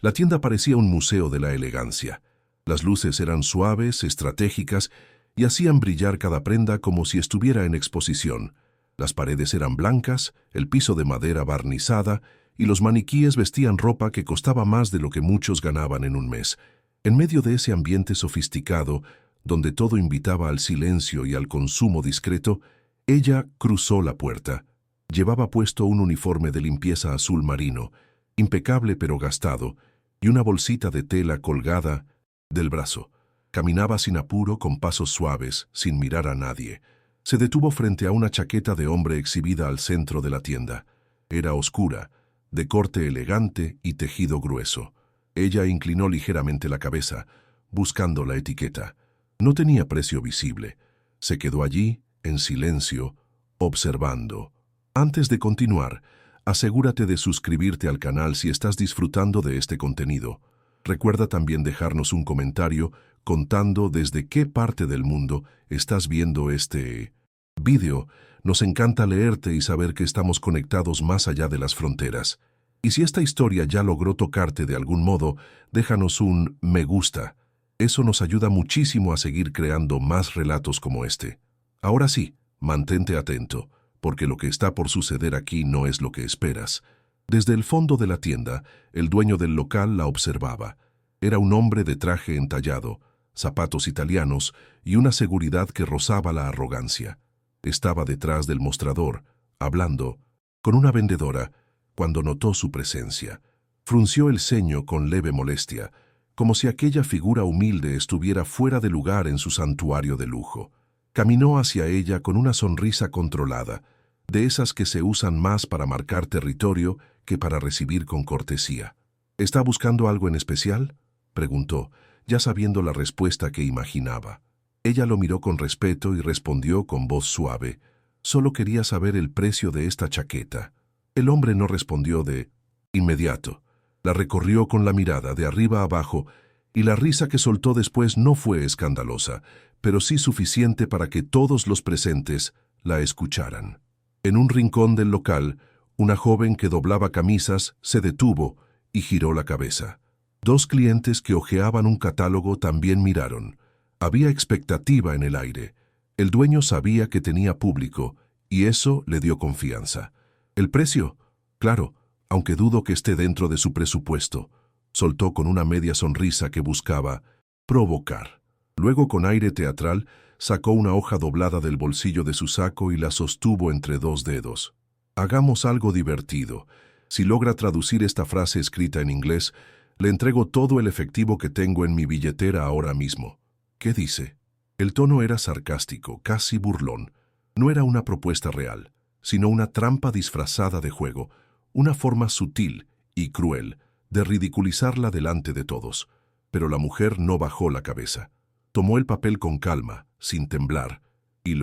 La tienda parecía un museo de la elegancia. Las luces eran suaves, estratégicas, y hacían brillar cada prenda como si estuviera en exposición. Las paredes eran blancas, el piso de madera barnizada, y los maniquíes vestían ropa que costaba más de lo que muchos ganaban en un mes. En medio de ese ambiente sofisticado, donde todo invitaba al silencio y al consumo discreto, ella cruzó la puerta. Llevaba puesto un uniforme de limpieza azul marino, impecable pero gastado, y una bolsita de tela colgada del brazo. Caminaba sin apuro, con pasos suaves, sin mirar a nadie. Se detuvo frente a una chaqueta de hombre exhibida al centro de la tienda. Era oscura, de corte elegante y tejido grueso. Ella inclinó ligeramente la cabeza, buscando la etiqueta. No tenía precio visible. Se quedó allí, en silencio, observando. Antes de continuar, asegúrate de suscribirte al canal si estás disfrutando de este contenido. Recuerda también dejarnos un comentario contando desde qué parte del mundo estás viendo este vídeo. Nos encanta leerte y saber que estamos conectados más allá de las fronteras. Y si esta historia ya logró tocarte de algún modo, déjanos un me gusta. Eso nos ayuda muchísimo a seguir creando más relatos como este. Ahora sí, mantente atento, porque lo que está por suceder aquí no es lo que esperas. Desde el fondo de la tienda, el dueño del local la observaba. Era un hombre de traje entallado, zapatos italianos y una seguridad que rozaba la arrogancia. Estaba detrás del mostrador, hablando, con una vendedora, cuando notó su presencia. Frunció el ceño con leve molestia, como si aquella figura humilde estuviera fuera de lugar en su santuario de lujo. Caminó hacia ella con una sonrisa controlada, de esas que se usan más para marcar territorio que para recibir con cortesía. ¿Está buscando algo en especial?, preguntó, ya sabiendo la respuesta que imaginaba. Ella lo miró con respeto y respondió con voz suave: «Solo quería saber el precio de esta chaqueta». El hombre no respondió de inmediato. La recorrió con la mirada de arriba a abajo, y la risa que soltó después no fue escandalosa, pero sí suficiente para que todos los presentes la escucharan. En un rincón del local, una joven que doblaba camisas se detuvo y giró la cabeza. Dos clientes que hojeaban un catálogo también miraron. Había expectativa en el aire. El dueño sabía que tenía público, y eso le dio confianza. ¿El precio? Claro, aunque dudo que esté dentro de su presupuesto, soltó con una media sonrisa que buscaba provocar. Luego, con aire teatral, sacó una hoja doblada del bolsillo de su saco y la sostuvo entre dos dedos. Hagamos algo divertido. Si logra traducir esta frase escrita en inglés, le entrego todo el efectivo que tengo en mi billetera ahora mismo. ¿Qué dice? El tono era sarcástico, casi burlón. No era una propuesta real, sino una trampa disfrazada de juego, una forma sutil y cruel de ridiculizarla delante de todos. Pero la mujer no bajó la cabeza. Tomó el papel con calma, sin temblar, y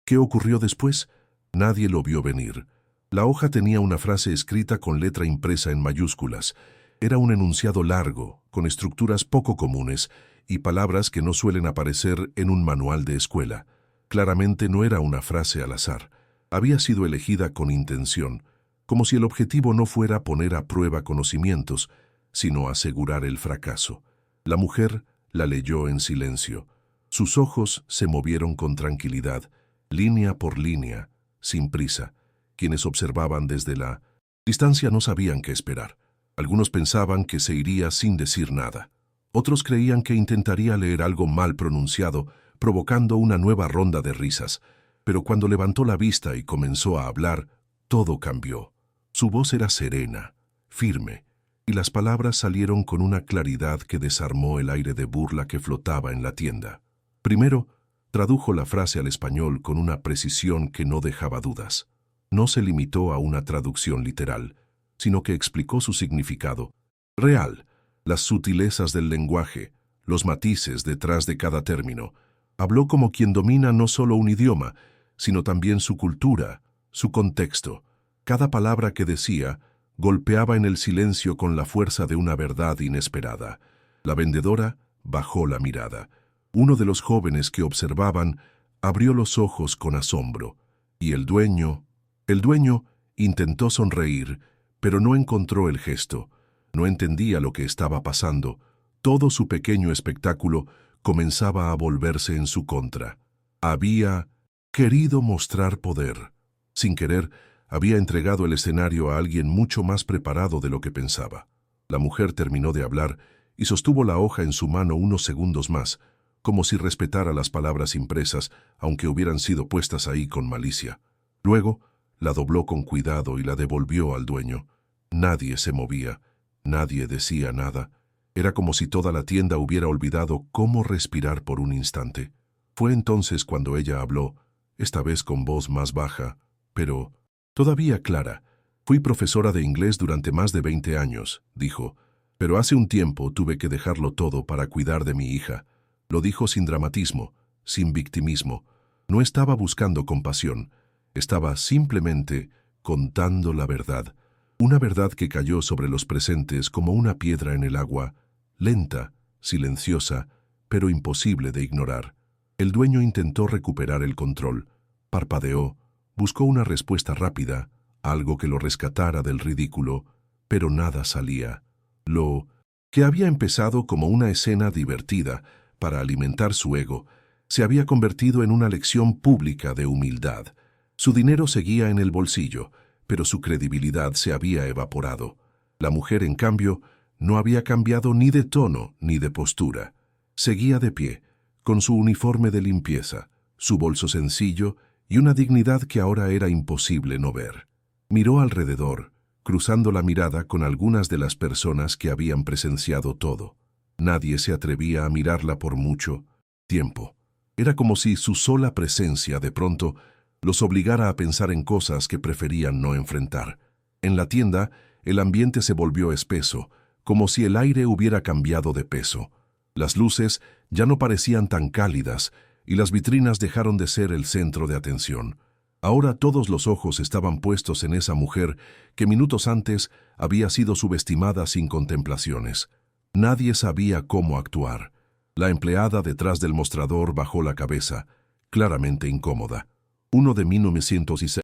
¿Qué ocurrió después? Nadie lo vio venir. La hoja tenía una frase escrita con letra impresa en mayúsculas. Era un enunciado largo, con estructuras poco comunes y palabras que no suelen aparecer en un manual de escuela. Claramente no era una frase al azar. Había sido elegida con intención, como si el objetivo no fuera poner a prueba conocimientos, sino asegurar el fracaso. La mujer la leyó en silencio. Sus ojos se movieron con tranquilidad, línea por línea, sin prisa. Quienes observaban desde la distancia no sabían qué esperar. Algunos pensaban que se iría sin decir nada. Otros creían que intentaría leer algo mal pronunciado, provocando una nueva ronda de risas. Pero cuando levantó la vista y comenzó a hablar, todo cambió. Su voz era serena, firme, y las palabras salieron con una claridad que desarmó el aire de burla que flotaba en la tienda. Primero, tradujo la frase al español con una precisión que no dejaba dudas. No se limitó a una traducción literal, sino que explicó su significado real, las sutilezas del lenguaje, los matices detrás de cada término. Habló como quien domina no solo un idioma, sino también su cultura, su contexto. Cada palabra que decía golpeaba en el silencio con la fuerza de una verdad inesperada. La vendedora bajó la mirada. Uno de los jóvenes que observaban abrió los ojos con asombro, y el dueño intentó sonreír, pero no encontró el gesto. No entendía lo que estaba pasando. Todo su pequeño espectáculo comenzaba a volverse en su contra. Había querido mostrar poder. Sin querer, había entregado el escenario a alguien mucho más preparado de lo que pensaba. La mujer terminó de hablar y sostuvo la hoja en su mano unos segundos más, como si respetara las palabras impresas, aunque hubieran sido puestas ahí con malicia. Luego, la dobló con cuidado y la devolvió al dueño. Nadie se movía, nadie decía nada. Era como si toda la tienda hubiera olvidado cómo respirar por un instante. Fue entonces cuando ella habló, esta vez con voz más baja, pero todavía clara. Fui profesora de inglés durante más de 20 años, dijo, pero hace un tiempo tuve que dejarlo todo para cuidar de mi hija. Lo dijo sin dramatismo, sin victimismo. No estaba buscando compasión, estaba simplemente contando la verdad. Una verdad que cayó sobre los presentes como una piedra en el agua, lenta, silenciosa, pero imposible de ignorar. El dueño intentó recuperar el control, parpadeó, buscó una respuesta rápida, algo que lo rescatara del ridículo, pero nada salía. Lo que había empezado como una escena divertida para alimentar su ego, se había convertido en una lección pública de humildad. Su dinero seguía en el bolsillo, pero su credibilidad se había evaporado. La mujer, en cambio, no había cambiado ni de tono ni de postura. Seguía de pie, con su uniforme de limpieza, su bolso sencillo y una dignidad que ahora era imposible no ver. Miró alrededor, cruzando la mirada con algunas de las personas que habían presenciado todo. Nadie se atrevía a mirarla por mucho tiempo. Era como si su sola presencia, de pronto, los obligara a pensar en cosas que preferían no enfrentar. En la tienda, el ambiente se volvió espeso, como si el aire hubiera cambiado de peso. Las luces ya no parecían tan cálidas y las vitrinas dejaron de ser el centro de atención. Ahora todos los ojos estaban puestos en esa mujer que minutos antes había sido subestimada sin contemplaciones. Nadie sabía cómo actuar. La empleada detrás del mostrador bajó la cabeza, claramente incómoda. Uno de 1906.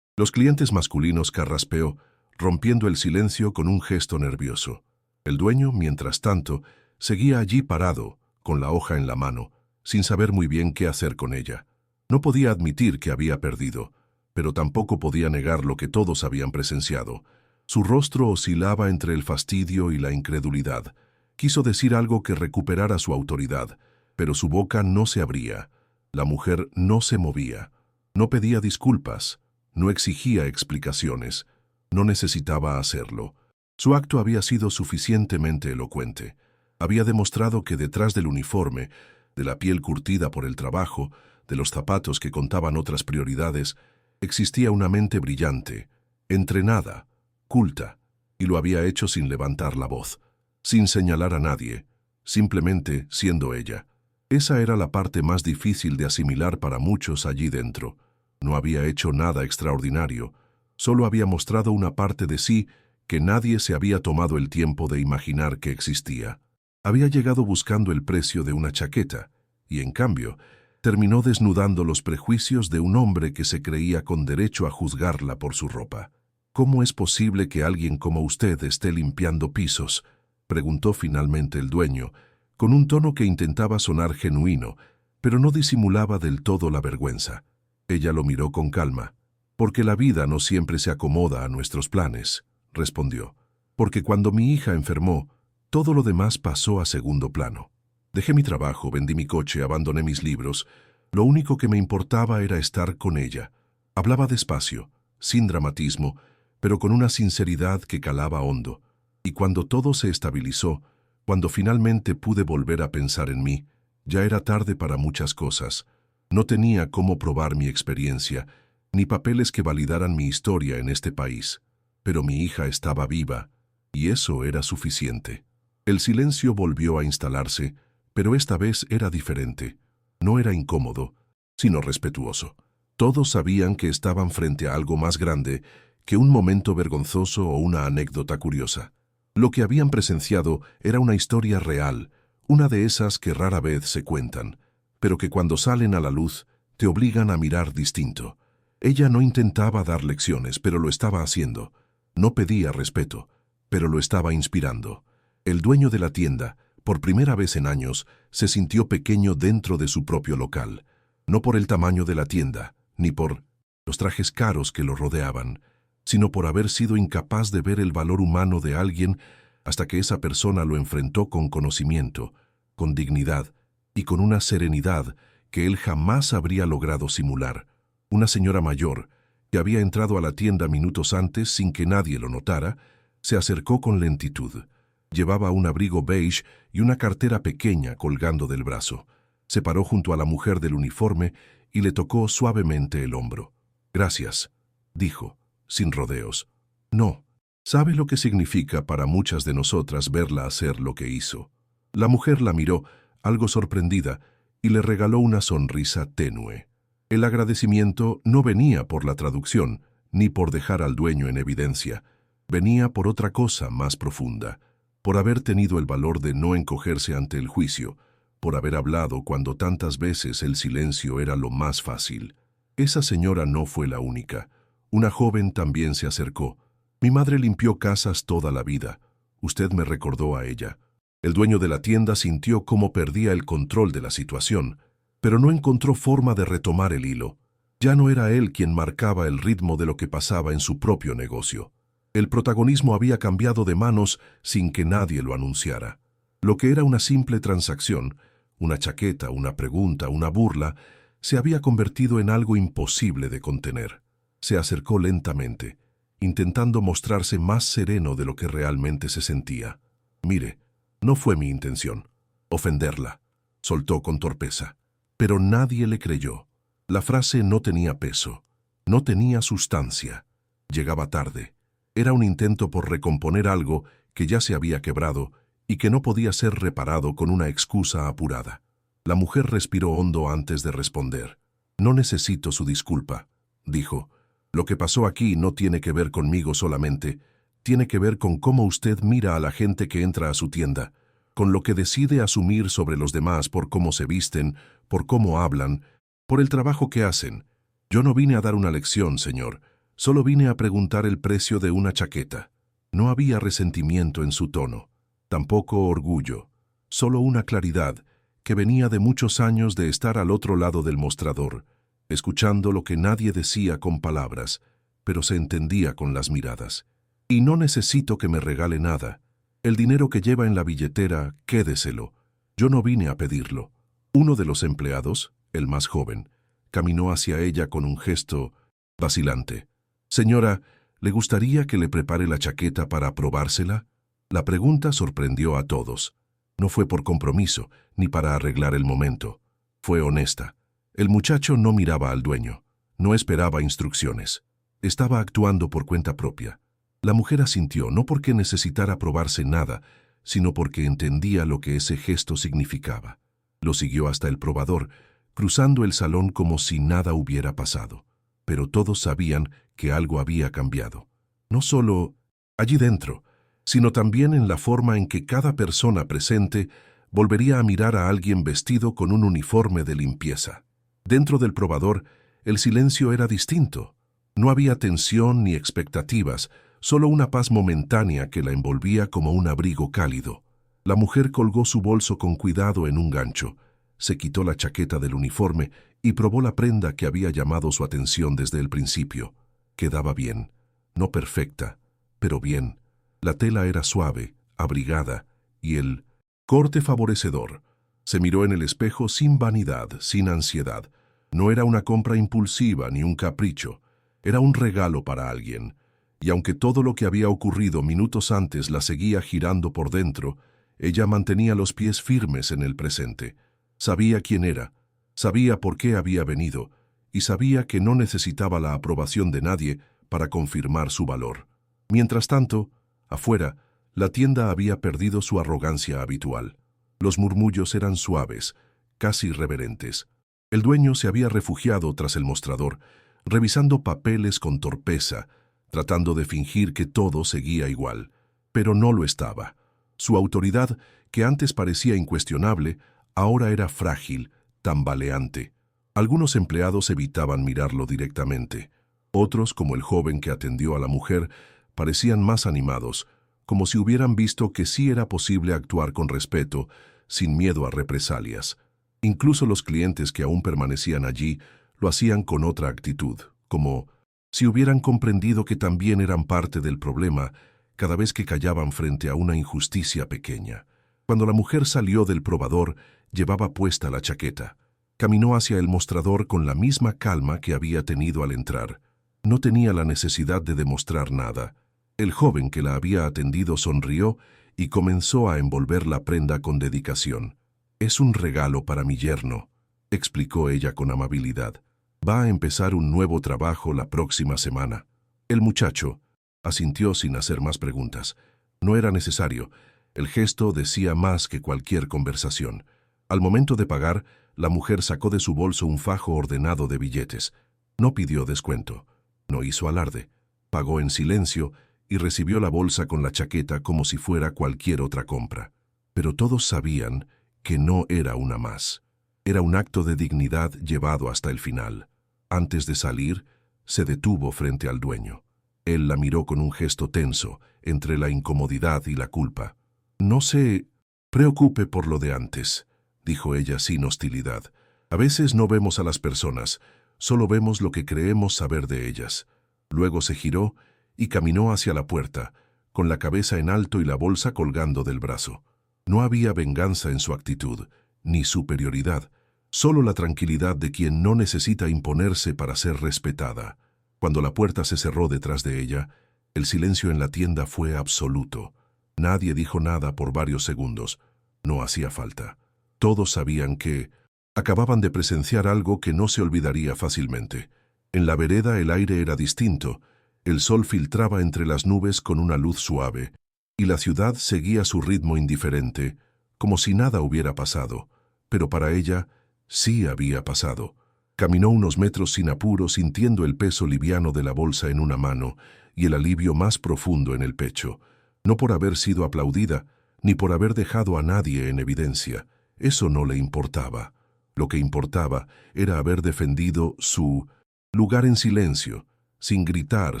Los clientes masculinos carraspeó, rompiendo el silencio con un gesto nervioso. El dueño, mientras tanto, seguía allí parado, con la hoja en la mano, sin saber muy bien qué hacer con ella. No podía admitir que había perdido, pero tampoco podía negar lo que todos habían presenciado. Su rostro oscilaba entre el fastidio y la incredulidad. Quiso decir algo que recuperara su autoridad, pero su boca no se abría. La mujer no se movía. No pedía disculpas, no exigía explicaciones, no necesitaba hacerlo. Su acto había sido suficientemente elocuente. Había demostrado que detrás del uniforme, de la piel curtida por el trabajo, de los zapatos que contaban otras prioridades, existía una mente brillante, entrenada, culta, y lo había hecho sin levantar la voz, sin señalar a nadie, simplemente siendo ella. Esa era la parte más difícil de asimilar para muchos allí dentro. No había hecho nada extraordinario, solo había mostrado una parte de sí que nadie se había tomado el tiempo de imaginar que existía. Había llegado buscando el precio de una chaqueta, y en cambio, terminó desnudando los prejuicios de un hombre que se creía con derecho a juzgarla por su ropa. ¿Cómo es posible que alguien como usted esté limpiando pisos?, preguntó finalmente el dueño, con un tono que intentaba sonar genuino, pero no disimulaba del todo la vergüenza. Ella lo miró con calma. «Porque la vida no siempre se acomoda a nuestros planes», respondió. «Porque cuando mi hija enfermó, todo lo demás pasó a segundo plano. Dejé mi trabajo, vendí mi coche, abandoné mis libros. Lo único que me importaba era estar con ella». Hablaba despacio, sin dramatismo, pero con una sinceridad que calaba hondo. Y cuando todo se estabilizó, cuando finalmente pude volver a pensar en mí, ya era tarde para muchas cosas. No tenía cómo probar mi experiencia, ni papeles que validaran mi historia en este país. Pero mi hija estaba viva, y eso era suficiente. El silencio volvió a instalarse, pero esta vez era diferente. No era incómodo, sino respetuoso. Todos sabían que estaban frente a algo más grande que un momento vergonzoso o una anécdota curiosa. Lo que habían presenciado era una historia real, una de esas que rara vez se cuentan, pero que cuando salen a la luz te obligan a mirar distinto. Ella no intentaba dar lecciones, pero lo estaba haciendo. No pedía respeto, pero lo estaba inspirando. El dueño de la tienda, por primera vez en años, se sintió pequeño dentro de su propio local, no por el tamaño de la tienda, ni por los trajes caros que lo rodeaban, sino por haber sido incapaz de ver el valor humano de alguien hasta que esa persona lo enfrentó con conocimiento, con dignidad y con una serenidad que él jamás habría logrado simular. Una señora mayor, que había entrado a la tienda minutos antes sin que nadie lo notara, se acercó con lentitud. Llevaba un abrigo beige y una cartera pequeña colgando del brazo. Se paró junto a la mujer del uniforme y le tocó suavemente el hombro. «Gracias», dijo, sin rodeos. «No. ¿Sabe lo que significa para muchas de nosotras verla hacer lo que hizo?» La mujer la miró, algo sorprendida, y le regaló una sonrisa tenue. El agradecimiento no venía por la traducción, ni por dejar al dueño en evidencia. Venía por otra cosa más profunda, por haber tenido el valor de no encogerse ante el juicio, por haber hablado cuando tantas veces el silencio era lo más fácil. Esa señora no fue la única. Una joven también se acercó. «Mi madre limpió casas toda la vida. Usted me recordó a ella». El dueño de la tienda sintió cómo perdía el control de la situación, pero no encontró forma de retomar el hilo. Ya no era él quien marcaba el ritmo de lo que pasaba en su propio negocio. El protagonismo había cambiado de manos sin que nadie lo anunciara. Lo que era una simple transacción, una chaqueta, una pregunta, una burla, se había convertido en algo imposible de contener. Se acercó lentamente, intentando mostrarse más sereno de lo que realmente se sentía. «Mire, no fue mi intención ofenderla», soltó con torpeza. Pero nadie le creyó. La frase no tenía peso, no tenía sustancia. Llegaba tarde. Era un intento por recomponer algo que ya se había quebrado y que no podía ser reparado con una excusa apurada. La mujer respiró hondo antes de responder. «No necesito su disculpa», dijo. «Lo que pasó aquí no tiene que ver conmigo solamente. Tiene que ver con cómo usted mira a la gente que entra a su tienda, con lo que decide asumir sobre los demás por cómo se visten, por cómo hablan, por el trabajo que hacen. Yo no vine a dar una lección, señor. Solo vine a preguntar el precio de una chaqueta». No había resentimiento en su tono, tampoco orgullo, solo una claridad que venía de muchos años de estar al otro lado del mostrador, escuchando lo que nadie decía con palabras, pero se entendía con las miradas. «Y no necesito que me regale nada. El dinero que lleva en la billetera, quédeselo. Yo no vine a pedirlo». Uno de los empleados, el más joven, caminó hacia ella con un gesto vacilante. «Señora, ¿le gustaría que le prepare la chaqueta para probársela?» La pregunta sorprendió a todos. No fue por compromiso, ni para arreglar el momento. Fue honesta. El muchacho no miraba al dueño. No esperaba instrucciones. Estaba actuando por cuenta propia. La mujer asintió, no porque necesitara probarse nada, sino porque entendía lo que ese gesto significaba. Lo siguió hasta el probador, cruzando el salón como si nada hubiera pasado. Pero todos sabían que algo había cambiado. No solo allí dentro, sino también en la forma en que cada persona presente volvería a mirar a alguien vestido con un uniforme de limpieza. Dentro del probador, el silencio era distinto. No había tensión ni expectativas, solo una paz momentánea que la envolvía como un abrigo cálido. La mujer colgó su bolso con cuidado en un gancho, se quitó la chaqueta del uniforme y probó la prenda que había llamado su atención desde el principio. Quedaba bien, no perfecta, pero bien. La tela era suave, abrigada, y el corte favorecedor. Se miró en el espejo sin vanidad, sin ansiedad. No era una compra impulsiva ni un capricho, era un regalo para alguien. Y aunque todo lo que había ocurrido minutos antes la seguía girando por dentro, ella mantenía los pies firmes en el presente. Sabía quién era, sabía por qué había venido, y sabía que no necesitaba la aprobación de nadie para confirmar su valor. Mientras tanto, afuera, la tienda había perdido su arrogancia habitual. Los murmullos eran suaves, casi reverentes. El dueño se había refugiado tras el mostrador, revisando papeles con torpeza, tratando de fingir que todo seguía igual, pero no lo estaba. Su autoridad, que antes parecía incuestionable, ahora era frágil, tambaleante. Algunos empleados evitaban mirarlo directamente. Otros, como el joven que atendió a la mujer, parecían más animados, como si hubieran visto que sí era posible actuar con respeto, sin miedo a represalias. Incluso los clientes que aún permanecían allí lo hacían con otra actitud, como si hubieran comprendido que también eran parte del problema cada vez que callaban frente a una injusticia pequeña. Cuando la mujer salió del probador, llevaba puesta la chaqueta. Caminó hacia el mostrador con la misma calma que había tenido al entrar. No tenía la necesidad de demostrar nada. El joven que la había atendido sonrió y comenzó a envolver la prenda con dedicación. «Es un regalo para mi yerno», explicó ella con amabilidad. «Va a empezar un nuevo trabajo la próxima semana». El muchacho asintió sin hacer más preguntas. No era necesario. El gesto decía más que cualquier conversación. Al momento de pagar, la mujer sacó de su bolso un fajo ordenado de billetes. No pidió descuento. No hizo alarde. Pagó en silencio y recibió la bolsa con la chaqueta como si fuera cualquier otra compra. Pero todos sabían que no era una más. Era un acto de dignidad llevado hasta el final. Antes de salir, se detuvo frente al dueño. Él la miró con un gesto tenso, entre la incomodidad y la culpa. «No se preocupe por lo de antes», dijo ella sin hostilidad. «A veces no vemos a las personas, solo vemos lo que creemos saber de ellas». Luego se giró y caminó hacia la puerta, con la cabeza en alto y la bolsa colgando del brazo. No había venganza en su actitud, ni superioridad, solo la tranquilidad de quien no necesita imponerse para ser respetada. Cuando la puerta se cerró detrás de ella, el silencio en la tienda fue absoluto. Nadie dijo nada por varios segundos. No hacía falta. Todos sabían que acababan de presenciar algo que no se olvidaría fácilmente. En la vereda el aire era distinto, el sol filtraba entre las nubes con una luz suave, y la ciudad seguía su ritmo indiferente, como si nada hubiera pasado. Pero para ella sí había pasado. Caminó unos metros sin apuro, sintiendo el peso liviano de la bolsa en una mano y el alivio más profundo en el pecho. No por haber sido aplaudida, ni por haber dejado a nadie en evidencia. Eso no le importaba. Lo que importaba era haber defendido su lugar en silencio, sin gritar,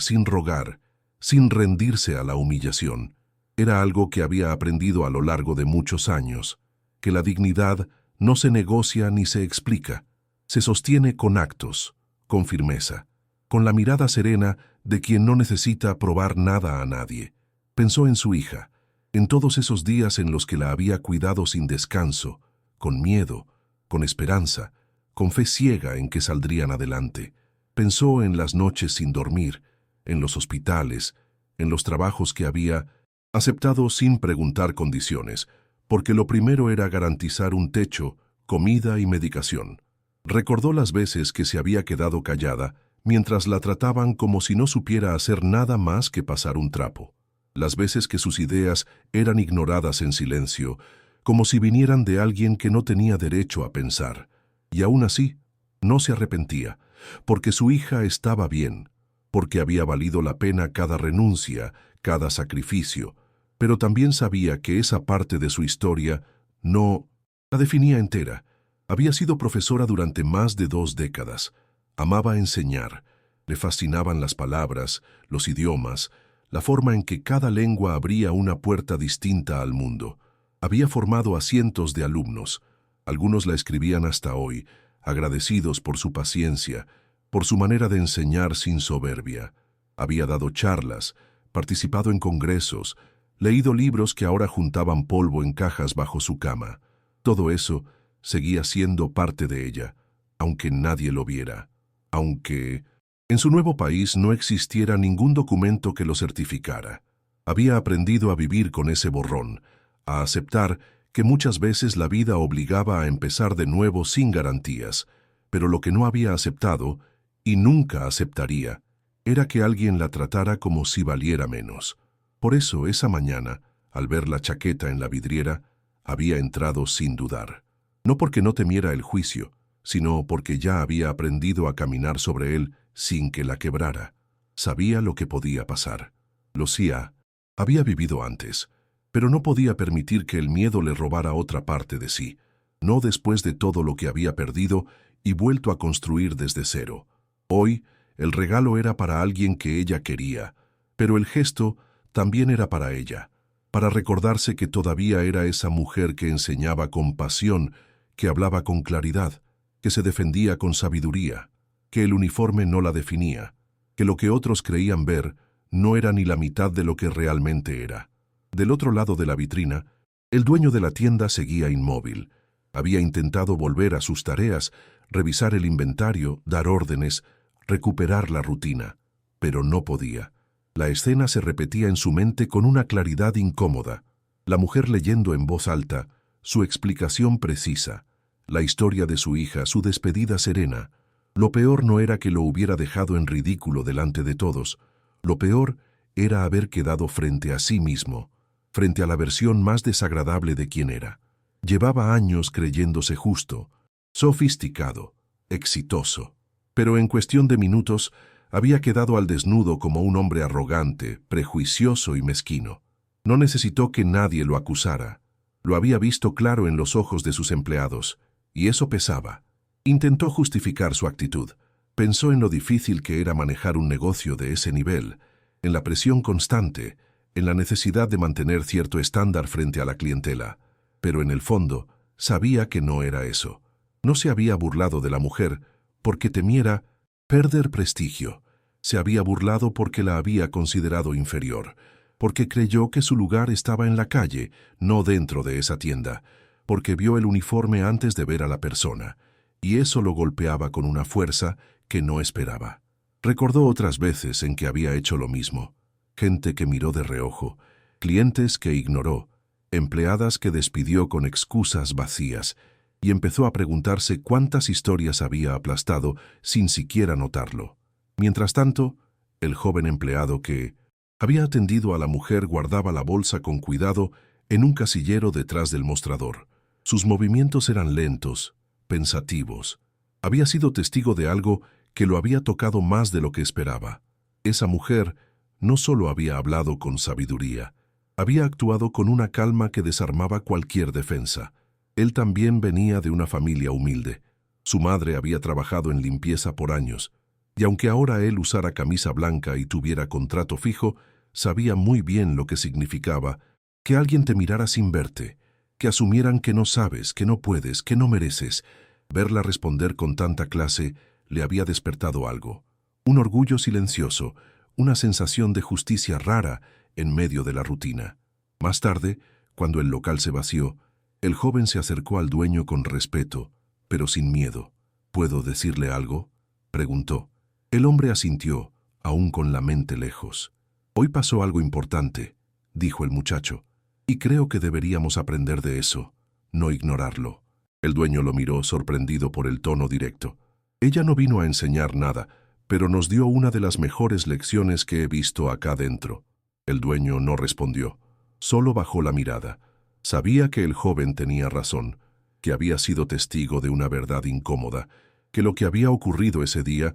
sin rogar, sin rendirse a la humillación. Era algo que había aprendido a lo largo de muchos años, que la dignidad no se negocia ni se explica. Se sostiene con actos, con firmeza, con la mirada serena de quien no necesita probar nada a nadie. Pensó en su hija, en todos esos días en los que la había cuidado sin descanso, con miedo, con esperanza, con fe ciega en que saldrían adelante. Pensó en las noches sin dormir, en los hospitales, en los trabajos que había aceptado sin preguntar condiciones, porque lo primero era garantizar un techo, comida y medicación. Recordó las veces que se había quedado callada mientras la trataban como si no supiera hacer nada más que pasar un trapo. Las veces que sus ideas eran ignoradas en silencio, como si vinieran de alguien que no tenía derecho a pensar. Y aún así, no se arrepentía, porque su hija estaba bien, porque había valido la pena cada renuncia, cada sacrificio, pero también sabía que esa parte de su historia no la definía entera. Había sido profesora durante más de 2 décadas. Amaba enseñar. Le fascinaban las palabras, los idiomas, la forma en que cada lengua abría una puerta distinta al mundo. Había formado a cientos de alumnos. Algunos la escribían hasta hoy, agradecidos por su paciencia, por su manera de enseñar sin soberbia. Había dado charlas, participado en congresos, leído libros que ahora juntaban polvo en cajas bajo su cama. Todo eso seguía siendo parte de ella, aunque nadie lo viera, aunque en su nuevo país no existiera ningún documento que lo certificara. Había aprendido a vivir con ese borrón, a aceptar que muchas veces la vida obligaba a empezar de nuevo sin garantías, pero lo que no había aceptado, y nunca aceptaría, era que alguien la tratara como si valiera menos. Por eso, esa mañana, al ver la chaqueta en la vidriera, había entrado sin dudar. No porque no temiera el juicio, sino porque ya había aprendido a caminar sobre él sin que la quebrara. Sabía lo que podía pasar. Lucía había vivido antes, pero no podía permitir que el miedo le robara otra parte de sí, no después de todo lo que había perdido y vuelto a construir desde cero. Hoy, el regalo era para alguien que ella quería, pero el gesto también era para ella. para recordarse que todavía era esa mujer que enseñaba con pasión, que hablaba con claridad, que se defendía con sabiduría, que el uniforme no la definía, que lo que otros creían ver no era ni la mitad de lo que realmente era. Del otro lado de la vitrina, el dueño de la tienda seguía inmóvil. Había intentado volver a sus tareas, revisar el inventario, dar órdenes, recuperar la rutina, pero no podía. La escena se repetía en su mente con una claridad incómoda. La mujer leyendo en voz alta, su explicación precisa, la historia de su hija, su despedida serena. Lo peor no era que lo hubiera dejado en ridículo delante de todos. Lo peor era haber quedado frente a sí mismo, frente a la versión más desagradable de quien era. Llevaba años creyéndose justo, sofisticado, exitoso, pero en cuestión de minutos había quedado al desnudo como un hombre arrogante, prejuicioso y mezquino. No necesitó que nadie lo acusara. Lo había visto claro en los ojos de sus empleados, y eso pesaba. Intentó justificar su actitud. Pensó en lo difícil que era manejar un negocio de ese nivel, en la presión constante, en la necesidad de mantener cierto estándar frente a la clientela. Pero en el fondo, sabía que no era eso. No se había burlado de la mujer porque temiera perder prestigio. Se había burlado porque la había considerado inferior, porque creyó que su lugar estaba en la calle, no dentro de esa tienda, porque vio el uniforme antes de ver a la persona, y eso lo golpeaba con una fuerza que no esperaba. Recordó otras veces en que había hecho lo mismo. Gente que miró de reojo, clientes que ignoró, empleadas que despidió con excusas vacías, y empezó a preguntarse cuántas historias había aplastado sin siquiera notarlo. Mientras tanto, el joven empleado que había atendido a la mujer guardaba la bolsa con cuidado en un casillero detrás del mostrador. Sus movimientos eran lentos, pensativos. Había sido testigo de algo que lo había tocado más de lo que esperaba. Esa mujer no solo había hablado con sabiduría, había actuado con una calma que desarmaba cualquier defensa. Él también venía de una familia humilde. Su madre había trabajado en limpieza por años, y aunque ahora él usara camisa blanca y tuviera contrato fijo, sabía muy bien lo que significaba que alguien te mirara sin verte, que asumieran que no sabes, que no puedes, que no mereces. Verla responder con tanta clase le había despertado algo, un orgullo silencioso, una sensación de justicia rara en medio de la rutina. Más tarde, cuando el local se vació, el joven se acercó al dueño con respeto, pero sin miedo. ¿Puedo decirle algo?, preguntó. El hombre asintió, aún con la mente lejos. Hoy pasó algo importante, dijo el muchacho, y creo que deberíamos aprender de eso, no ignorarlo. El dueño lo miró sorprendido por el tono directo. Ella no vino a enseñar nada, pero nos dio una de las mejores lecciones que he visto acá dentro. El dueño no respondió, solo bajó la mirada. Sabía que el joven tenía razón, que había sido testigo de una verdad incómoda, que lo que había ocurrido ese día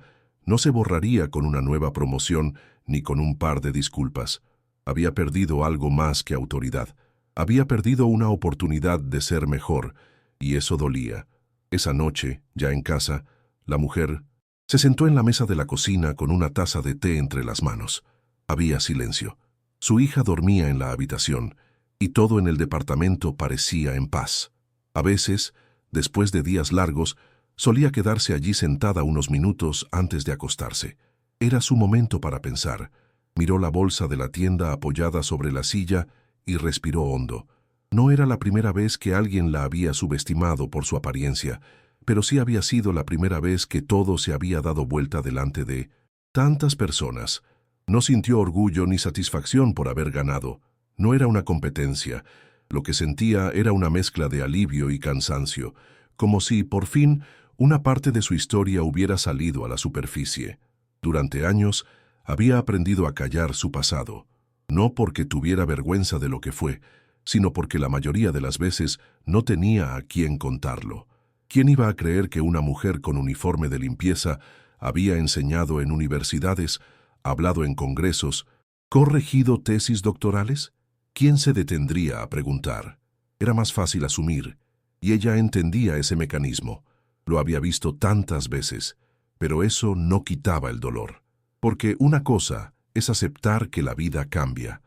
no se borraría con una nueva promoción ni con un par de disculpas. Había perdido algo más que autoridad. Había perdido una oportunidad de ser mejor, y eso dolía. Esa noche, ya en casa, la mujer se sentó en la mesa de la cocina con una taza de té entre las manos. Había silencio. Su hija dormía en la habitación, y todo en el departamento parecía en paz. A veces, después de días largos, solía quedarse allí sentada unos minutos antes de acostarse. Era su momento para pensar. Miró la bolsa de la tienda apoyada sobre la silla y respiró hondo. No era la primera vez que alguien la había subestimado por su apariencia, pero sí había sido la primera vez que todo se había dado vuelta delante de tantas personas. No sintió orgullo ni satisfacción por haber ganado. No era una competencia. Lo que sentía era una mezcla de alivio y cansancio, como si, por fin, una parte de su historia hubiera salido a la superficie. Durante años, había aprendido a callar su pasado, no porque tuviera vergüenza de lo que fue, sino porque la mayoría de las veces no tenía a quién contarlo. ¿Quién iba a creer que una mujer con uniforme de limpieza había enseñado en universidades, hablado en congresos, corregido tesis doctorales? ¿Quién se detendría a preguntar? Era más fácil asumir, y ella entendía ese mecanismo. Lo había visto tantas veces, pero eso no quitaba el dolor. Porque una cosa es aceptar que la vida cambia.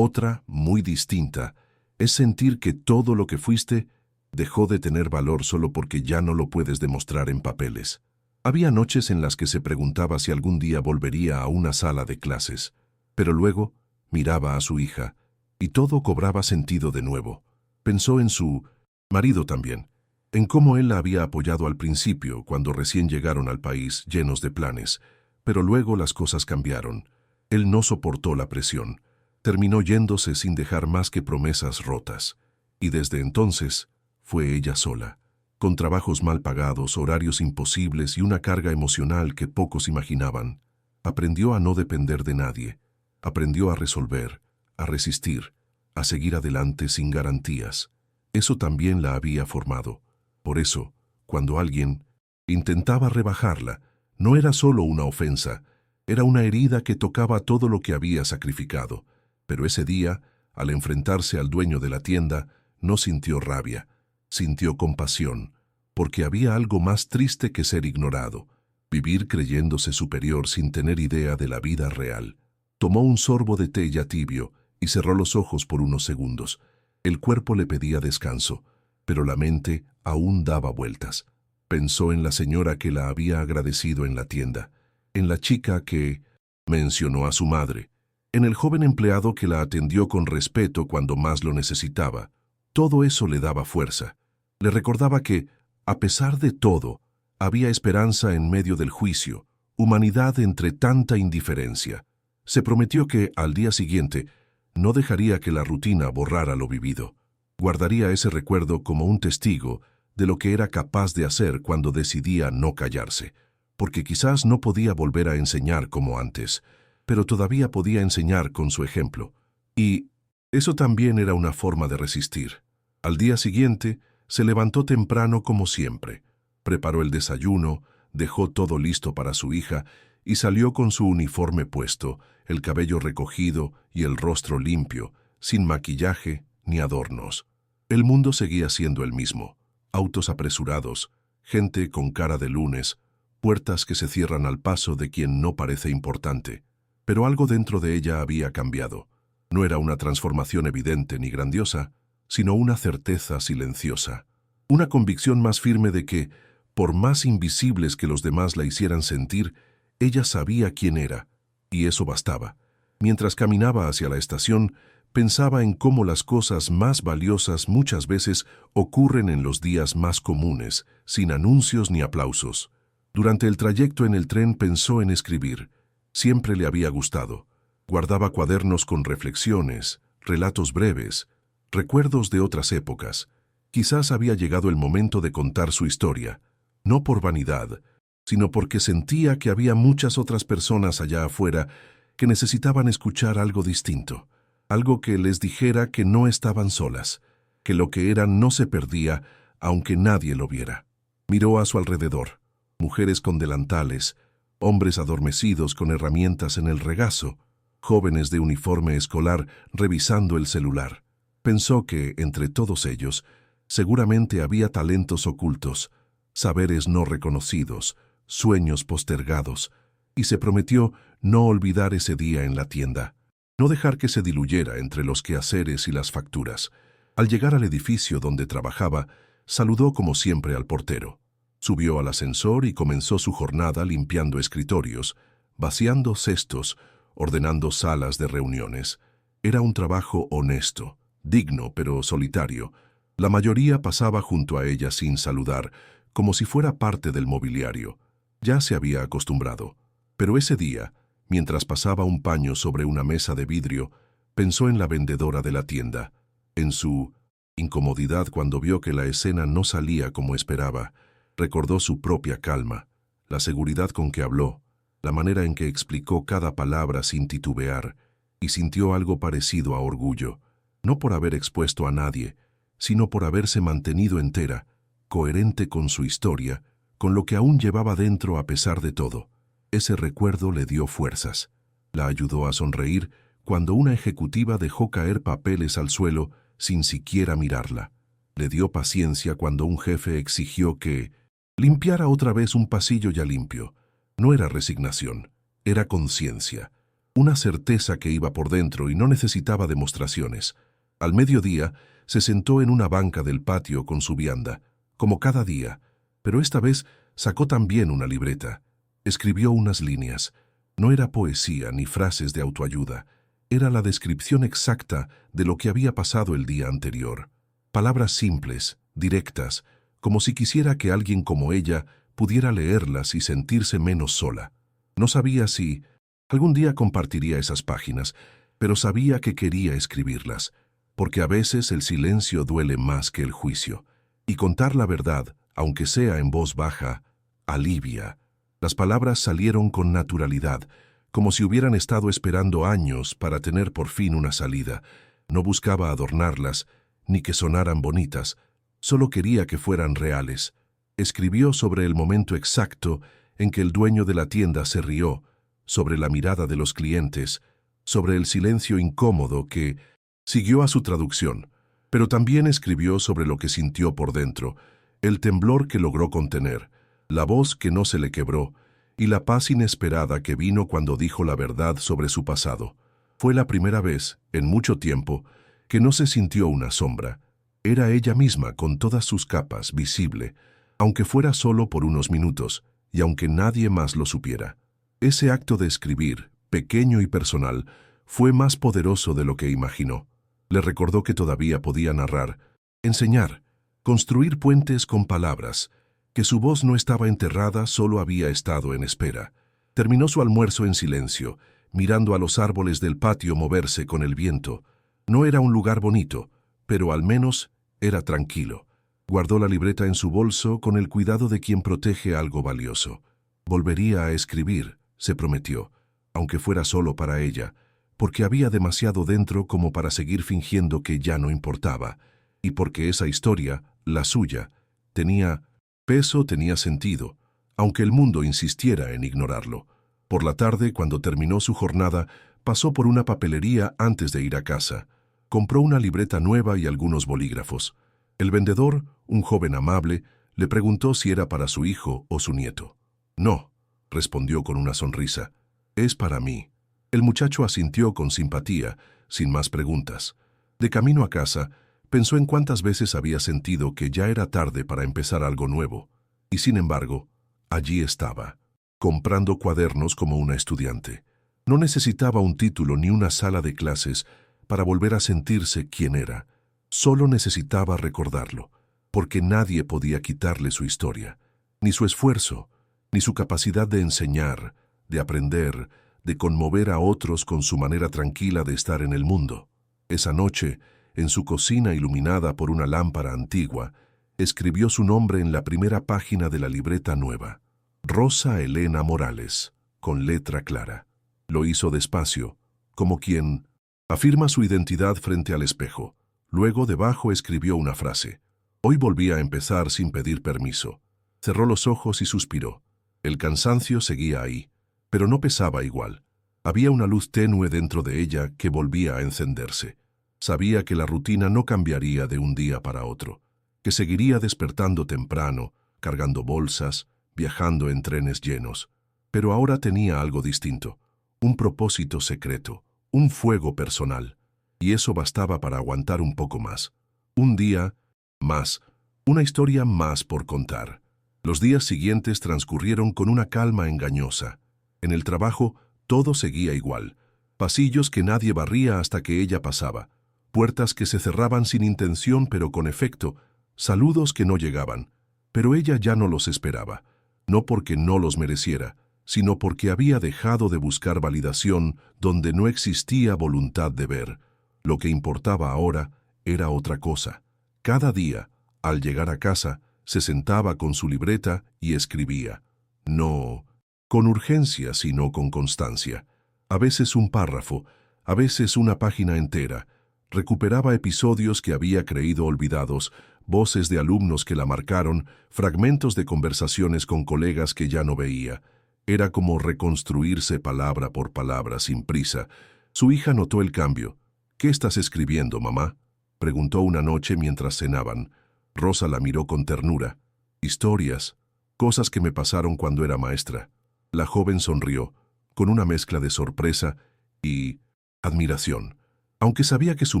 Otra, muy distinta, es sentir que todo lo que fuiste dejó de tener valor solo porque ya no lo puedes demostrar en papeles. Había noches en las que se preguntaba si algún día volvería a una sala de clases, pero luego miraba a su hija y todo cobraba sentido de nuevo. Pensó en su marido también, en cómo él la había apoyado al principio cuando recién llegaron al país llenos de planes, pero luego las cosas cambiaron. Él no soportó la presión, terminó yéndose sin dejar más que promesas rotas, y desde entonces fue ella sola, con trabajos mal pagados, horarios imposibles y una carga emocional que pocos imaginaban. Aprendió a no depender de nadie, aprendió a resolver, a resistir, a seguir adelante sin garantías. Eso también la había formado. Por eso, cuando alguien intentaba rebajarla, no era solo una ofensa, era una herida que tocaba todo lo que había sacrificado. Pero ese día, al enfrentarse al dueño de la tienda, no sintió rabia, sintió compasión, porque había algo más triste que ser ignorado, vivir creyéndose superior sin tener idea de la vida real. Tomó un sorbo de té ya tibio y cerró los ojos por unos segundos. El cuerpo le pedía descanso, pero la mente aún daba vueltas. Pensó en la señora que la había agradecido en la tienda, en la chica que mencionó a su madre, en el joven empleado que la atendió con respeto cuando más lo necesitaba. Todo eso le daba fuerza. Le recordaba que, a pesar de todo, había esperanza en medio del juicio, humanidad entre tanta indiferencia. Se prometió que, al día siguiente, no dejaría que la rutina borrara lo vivido. Guardaría ese recuerdo como un testigo de lo que era capaz de hacer cuando decidía no callarse, porque quizás no podía volver a enseñar como antes, pero todavía podía enseñar con su ejemplo. Y eso también era una forma de resistir. Al día siguiente, se levantó temprano como siempre. Preparó el desayuno, dejó todo listo para su hija y salió con su uniforme puesto, el cabello recogido y el rostro limpio, sin maquillaje ni adornos. El mundo seguía siendo el mismo. Autos apresurados, gente con cara de lunes, puertas que se cierran al paso de quien no parece importante. Pero algo dentro de ella había cambiado. No era una transformación evidente ni grandiosa, sino una certeza silenciosa. Una convicción más firme de que, por más invisibles que los demás la hicieran sentir, ella sabía quién era, y eso bastaba. Mientras caminaba hacia la estación, pensaba en cómo las cosas más valiosas muchas veces ocurren en los días más comunes, sin anuncios ni aplausos. Durante el trayecto en el tren pensó en escribir. Siempre le había gustado. Guardaba cuadernos con reflexiones, relatos breves, recuerdos de otras épocas. Quizás había llegado el momento de contar su historia, no por vanidad, sino porque sentía que había muchas otras personas allá afuera que necesitaban escuchar algo distinto, algo que les dijera que no estaban solas, que lo que eran no se perdía, aunque nadie lo viera. Miró a su alrededor, mujeres con delantales, hombres adormecidos con herramientas en el regazo, jóvenes de uniforme escolar revisando el celular. Pensó que, entre todos ellos, seguramente había talentos ocultos, saberes no reconocidos, sueños postergados, y se prometió no olvidar ese día en la tienda, no dejar que se diluyera entre los quehaceres y las facturas. Al llegar al edificio donde trabajaba, saludó como siempre al portero. Subió al ascensor y comenzó su jornada limpiando escritorios, vaciando cestos, ordenando salas de reuniones. Era un trabajo honesto, digno pero solitario. La mayoría pasaba junto a ella sin saludar, como si fuera parte del mobiliario. Ya se había acostumbrado. Pero ese día, mientras pasaba un paño sobre una mesa de vidrio, pensó en la vendedora de la tienda, en su incomodidad cuando vio que la escena no salía como esperaba. Recordó su propia calma, la seguridad con que habló, la manera en que explicó cada palabra sin titubear, y sintió algo parecido a orgullo, no por haber expuesto a nadie, sino por haberse mantenido entera, coherente con su historia, con lo que aún llevaba dentro a pesar de todo. Ese recuerdo le dio fuerzas. La ayudó a sonreír cuando una ejecutiva dejó caer papeles al suelo sin siquiera mirarla. Le dio paciencia cuando un jefe exigió que limpiara otra vez un pasillo ya limpio. No era resignación, era conciencia. una certeza que iba por dentro y no necesitaba demostraciones. Al mediodía, se sentó en una banca del patio con su vianda, como cada día, pero esta vez sacó también una libreta. Escribió unas líneas. No era poesía ni frases de autoayuda. Era la descripción exacta de lo que había pasado el día anterior. Palabras simples, directas, como si quisiera que alguien como ella pudiera leerlas y sentirse menos sola. No sabía si algún día compartiría esas páginas, pero sabía que quería escribirlas, porque a veces el silencio duele más que el juicio, y contar la verdad, aunque sea en voz baja, alivia. Las palabras salieron con naturalidad, como si hubieran estado esperando años para tener por fin una salida. No buscaba adornarlas, ni que sonaran bonitas, solo quería que fueran reales. Escribió sobre el momento exacto en que el dueño de la tienda se rió, sobre la mirada de los clientes, sobre el silencio incómodo que siguió a su traducción, pero también escribió sobre lo que sintió por dentro, el temblor que logró contener, la voz que no se le quebró, y la paz inesperada que vino cuando dijo la verdad sobre su pasado. Fue la primera vez, en mucho tiempo, que no se sintió una sombra. Era ella misma con todas sus capas, visible, aunque fuera solo por unos minutos, y aunque nadie más lo supiera. Ese acto de escribir, pequeño y personal, fue más poderoso de lo que imaginó. Le recordó que todavía podía narrar, enseñar, construir puentes con palabras, que su voz no estaba enterrada, solo había estado en espera. Terminó su almuerzo en silencio, mirando a los árboles del patio moverse con el viento. No era un lugar bonito, pero al menos era tranquilo. Guardó la libreta en su bolso con el cuidado de quien protege algo valioso. Volvería a escribir, se prometió, aunque fuera solo para ella, porque había demasiado dentro como para seguir fingiendo que ya no importaba, y porque esa historia, la suya, tenía peso, tenía sentido, aunque el mundo insistiera en ignorarlo. Por la tarde, cuando terminó su jornada, pasó por una papelería antes de ir a casa. Compró una libreta nueva y algunos bolígrafos. El vendedor, un joven amable, le preguntó si era para su hijo o su nieto. No, respondió con una sonrisa. Es para mí. El muchacho asintió con simpatía, sin más preguntas. De camino a casa, pensó en cuántas veces había sentido que ya era tarde para empezar algo nuevo. Y sin embargo, allí estaba, comprando cuadernos como una estudiante. No necesitaba un título ni una sala de clases para volver a sentirse quien era. Solo necesitaba recordarlo, porque nadie podía quitarle su historia, ni su esfuerzo, ni su capacidad de enseñar, de aprender, de conmover a otros con su manera tranquila de estar en el mundo. Esa noche, en su cocina iluminada por una lámpara antigua, escribió su nombre en la primera página de la libreta nueva. Rosa Elena Morales, con letra clara. Lo hizo despacio, como quien afirma su identidad frente al espejo. Luego debajo escribió una frase. Hoy volví a empezar sin pedir permiso. Cerró los ojos y suspiró. El cansancio seguía ahí, pero no pesaba igual. Había una luz tenue dentro de ella que volvía a encenderse. Sabía que la rutina no cambiaría de un día para otro, que seguiría despertando temprano, cargando bolsas, viajando en trenes llenos. Pero ahora tenía algo distinto, un propósito secreto, un fuego personal. Y eso bastaba para aguantar un poco más. Un día más, una historia más por contar. Los días siguientes transcurrieron con una calma engañosa. En el trabajo, todo seguía igual. Pasillos que nadie barría hasta que ella pasaba. Puertas que se cerraban sin intención pero con efecto. Saludos que no llegaban. Pero ella ya no los esperaba. No porque no los mereciera, sino porque había dejado de buscar validación donde no existía voluntad de ver. Lo que importaba ahora era otra cosa. Cada día, al llegar a casa, se sentaba con su libreta y escribía. No con urgencia, sino con constancia. A veces un párrafo, a veces una página entera. Recuperaba episodios que había creído olvidados, voces de alumnos que la marcaron, fragmentos de conversaciones con colegas que ya no veía. Era como reconstruirse palabra por palabra, sin prisa. Su hija notó el cambio. «¿Qué estás escribiendo, mamá?», preguntó una noche mientras cenaban. Rosa la miró con ternura. «Historias, cosas que me pasaron cuando era maestra». La joven sonrió, con una mezcla de sorpresa y admiración. Aunque sabía que su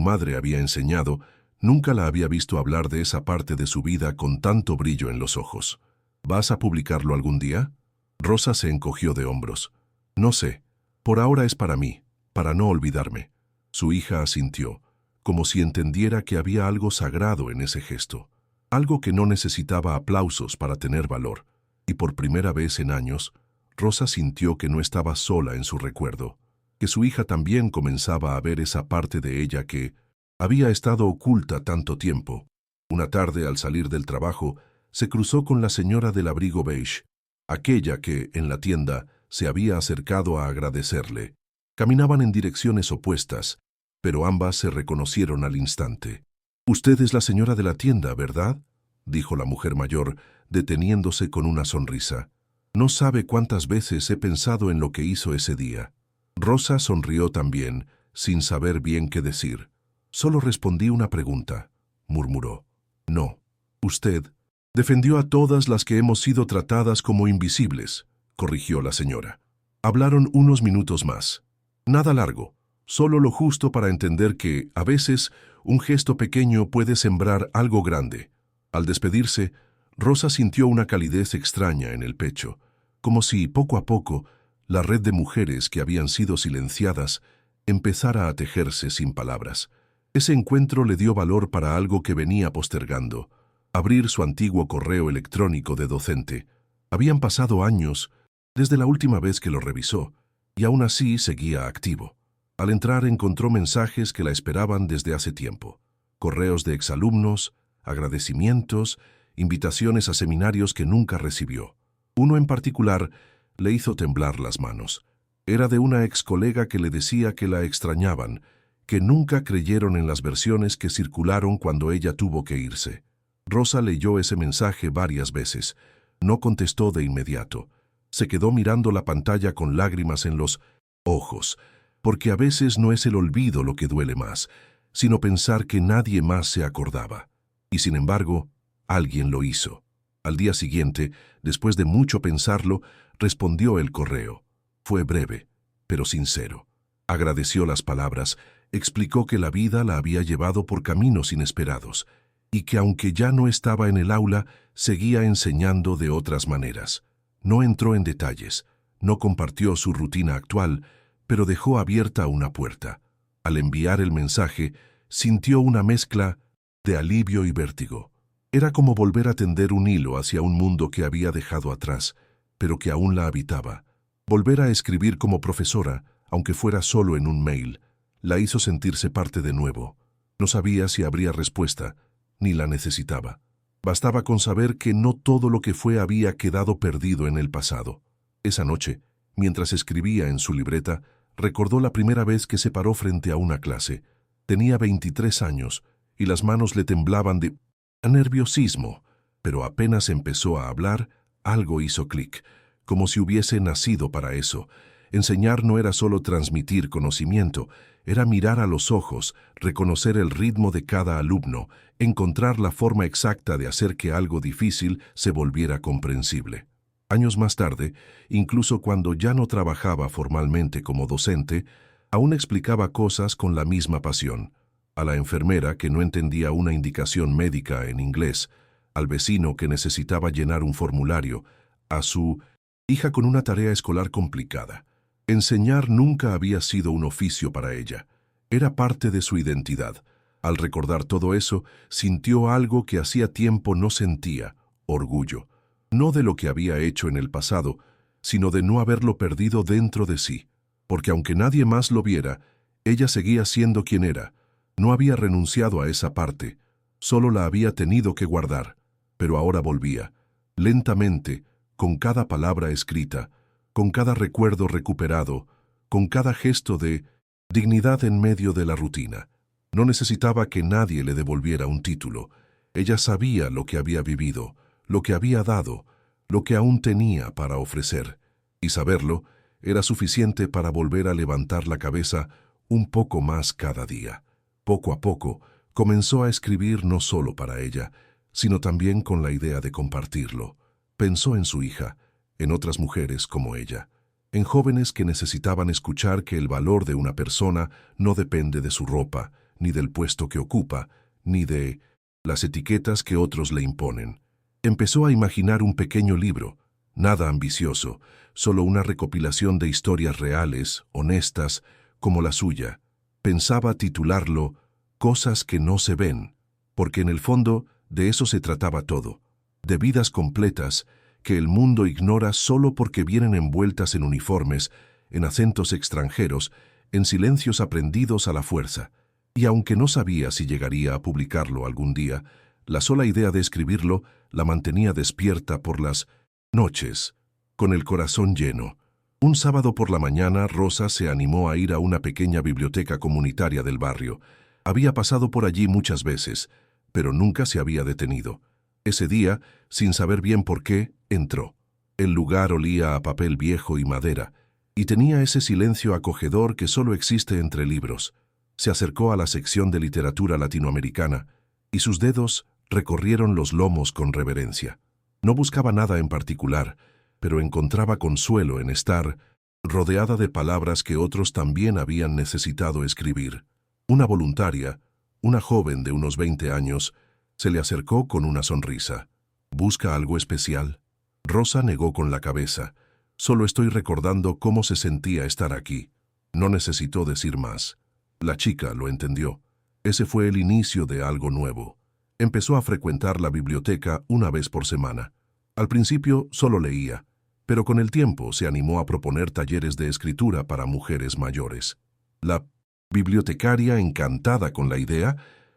madre había enseñado, nunca la había visto hablar de esa parte de su vida con tanto brillo en los ojos. ¿Vas a publicarlo algún día? Rosa se encogió de hombros. No sé. Por ahora es para mí, para no olvidarme. Su hija asintió, como si entendiera que había algo sagrado en ese gesto, algo que no necesitaba aplausos para tener valor, y por primera vez en años, Rosa sintió que no estaba sola en su recuerdo, que su hija también comenzaba a ver esa parte de ella que había estado oculta tanto tiempo. Una tarde, al salir del trabajo, se cruzó con la señora del abrigo beige, aquella que, en la tienda, se había acercado a agradecerle. Caminaban en direcciones opuestas, pero ambas se reconocieron al instante. «Usted es la señora de la tienda, ¿verdad?», dijo la mujer mayor, deteniéndose con una sonrisa. «No sabe cuántas veces he pensado en lo que hizo ese día». Rosa sonrió también, sin saber bien qué decir. «Solo respondí una pregunta», murmuró. «No. Usted defendió a todas las que hemos sido tratadas como invisibles», corrigió la señora. Hablaron unos minutos más. Nada largo, solo lo justo para entender que, a veces, un gesto pequeño puede sembrar algo grande. Al despedirse, Rosa sintió una calidez extraña en el pecho, como si, poco a poco, la red de mujeres que habían sido silenciadas empezara a tejerse sin palabras. Ese encuentro le dio valor para algo que venía postergando: abrir su antiguo correo electrónico de docente. Habían pasado años desde la última vez que lo revisó, y aún así seguía activo. Al entrar encontró mensajes que la esperaban desde hace tiempo. Correos de exalumnos, agradecimientos, invitaciones a seminarios que nunca recibió. Uno en particular le hizo temblar las manos. Era de una ex colega que le decía que la extrañaban, que nunca creyeron en las versiones que circularon cuando ella tuvo que irse. Rosa leyó ese mensaje varias veces. No contestó de inmediato. Se quedó mirando la pantalla con lágrimas en los ojos, porque a veces no es el olvido lo que duele más, sino pensar que nadie más se acordaba. Y sin embargo, alguien lo hizo. Al día siguiente, después de mucho pensarlo, respondió el correo. Fue breve, pero sincero. Agradeció las palabras, explicó que la vida la había llevado por caminos inesperados, y que aunque ya no estaba en el aula, seguía enseñando de otras maneras. No entró en detalles, no compartió su rutina actual, pero dejó abierta una puerta. Al enviar el mensaje, sintió una mezcla de alivio y vértigo. Era como volver a tender un hilo hacia un mundo que había dejado atrás, pero que aún la habitaba. Volver a escribir como profesora, aunque fuera solo en un mail, la hizo sentirse parte de nuevo. No sabía si habría respuesta, ni la necesitaba. Bastaba con saber que no todo lo que fue había quedado perdido en el pasado. Esa noche, mientras escribía en su libreta, recordó la primera vez que se paró frente a una clase. Tenía 23 años y las manos le temblaban de nerviosismo, pero apenas empezó a hablar, algo hizo clic, como si hubiese nacido para eso. Enseñar no era solo transmitir conocimiento, era mirar a los ojos, reconocer el ritmo de cada alumno, encontrar la forma exacta de hacer que algo difícil se volviera comprensible. Años más tarde, incluso cuando ya no trabajaba formalmente como docente, aún explicaba cosas con la misma pasión. A la enfermera que no entendía una indicación médica en inglés, al vecino que necesitaba llenar un formulario, a su hija con una tarea escolar complicada. Enseñar nunca había sido un oficio para ella. Era parte de su identidad. Al recordar todo eso, sintió algo que hacía tiempo no sentía: orgullo. No de lo que había hecho en el pasado, sino de no haberlo perdido dentro de sí. Porque aunque nadie más lo viera, ella seguía siendo quien era. No había renunciado a esa parte, solo la había tenido que guardar. Pero ahora volvía, lentamente, con cada palabra escrita, con cada recuerdo recuperado, con cada gesto de dignidad en medio de la rutina. No necesitaba que nadie le devolviera un título. Ella sabía lo que había vivido, lo que había dado, lo que aún tenía para ofrecer. Y saberlo era suficiente para volver a levantar la cabeza un poco más cada día. Poco a poco, comenzó a escribir no solo para ella, sino también con la idea de compartirlo. Pensó en su hija, en otras mujeres como ella. en jóvenes que necesitaban escuchar que el valor de una persona no depende de su ropa, ni del puesto que ocupa, ni de las etiquetas que otros le imponen. Empezó a imaginar un pequeño libro, nada ambicioso, solo una recopilación de historias reales, honestas, como la suya. Pensaba titularlo Cosas que no se ven, porque en el fondo de eso se trataba todo, de vidas completas que el mundo ignora solo porque vienen envueltas en uniformes, en acentos extranjeros, en silencios aprendidos a la fuerza. Y aunque no sabía si llegaría a publicarlo algún día, la sola idea de escribirlo la mantenía despierta por las noches, con el corazón lleno. Un sábado por la mañana, Rosa se animó a ir a una pequeña biblioteca comunitaria del barrio. Había pasado por allí muchas veces, pero nunca se había detenido. Ese día, sin saber bien por qué, entró. El lugar olía a papel viejo y madera, y tenía ese silencio acogedor que solo existe entre libros. Se acercó a la sección de literatura latinoamericana, y sus dedos recorrieron los lomos con reverencia. No buscaba nada en particular, pero encontraba consuelo en estar rodeada de palabras que otros también habían necesitado escribir. Una voluntaria, una joven de unos 20 años, se le acercó con una sonrisa. ¿Busca algo especial? Rosa negó con la cabeza. Solo estoy recordando cómo se sentía estar aquí. No necesitó decir más. La chica lo entendió. Ese fue el inicio de algo nuevo. Empezó a frecuentar la biblioteca una vez por semana. Al principio solo leía, pero con el tiempo se animó a proponer talleres de escritura para mujeres mayores. La bibliotecaria, encantada con la idea,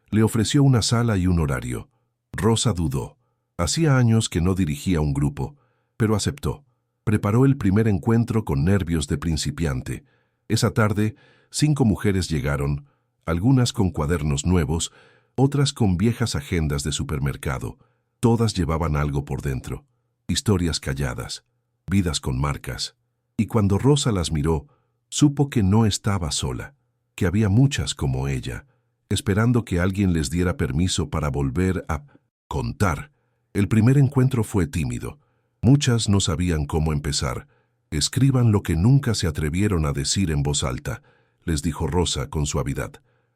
le ofreció una sala y un horario. Rosa dudó. Hacía años que no dirigía un grupo, pero aceptó. Preparó el primer encuentro con nervios de principiante. Esa tarde, 5 mujeres llegaron, algunas con cuadernos nuevos, otras con viejas agendas de supermercado. Todas llevaban algo por dentro. Historias calladas, vidas con marcas. Y cuando Rosa las miró, supo que no estaba sola, que había muchas como ella, esperando que alguien les diera permiso para volver a contar. El primer encuentro fue tímido. Muchas no sabían cómo empezar. Escriban lo que nunca se atrevieron a decir en voz alta, les dijo Rosa con suavidad.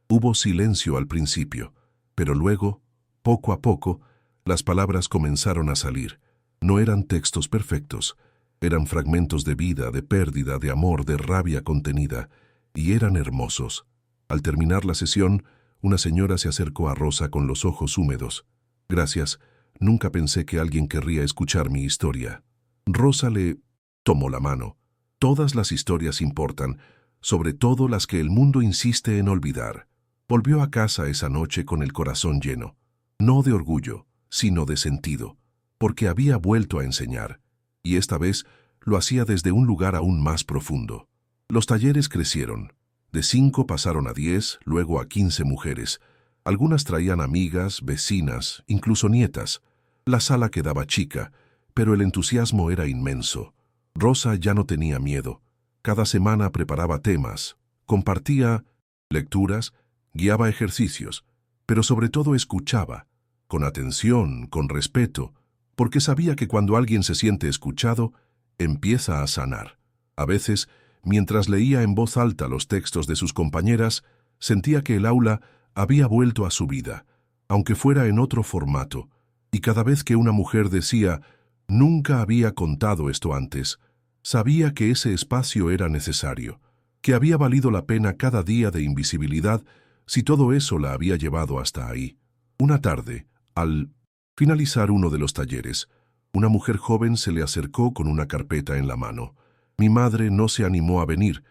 Hubo silencio al principio, pero luego, poco a poco, las palabras comenzaron a salir. No eran textos perfectos, eran fragmentos de vida, de pérdida, de amor, de rabia contenida, y eran hermosos. Al terminar la sesión, una señora se acercó a Rosa con los ojos húmedos. Gracias, nunca pensé que alguien querría escuchar mi historia. Rosa le tomó la mano. Todas las historias importan, sobre todo las que el mundo insiste en olvidar. Volvió a casa esa noche con el corazón lleno, no de orgullo, sino de sentido, porque había vuelto a enseñar, y esta vez lo hacía desde un lugar aún más profundo. Los talleres crecieron. De 5 pasaron a 10, luego a 15 mujeres. Algunas traían amigas, vecinas, incluso nietas. La sala quedaba chica, pero el entusiasmo era inmenso. Rosa ya no tenía miedo. Cada semana preparaba temas, compartía lecturas, guiaba ejercicios, pero sobre todo escuchaba, con atención, con respeto, porque sabía que cuando alguien se siente escuchado, empieza a sanar. A veces, mientras leía en voz alta los textos de sus compañeras, sentía que el aula había vuelto a su vida, aunque fuera en otro formato, y cada vez que una mujer decía, nunca había contado esto antes, sabía que ese espacio era necesario, que había valido la pena cada día de invisibilidad si todo eso la había llevado hasta ahí. Una tarde, al finalizar uno de los talleres, una mujer joven se le acercó con una carpeta en la mano. Mi madre no se animó a venir,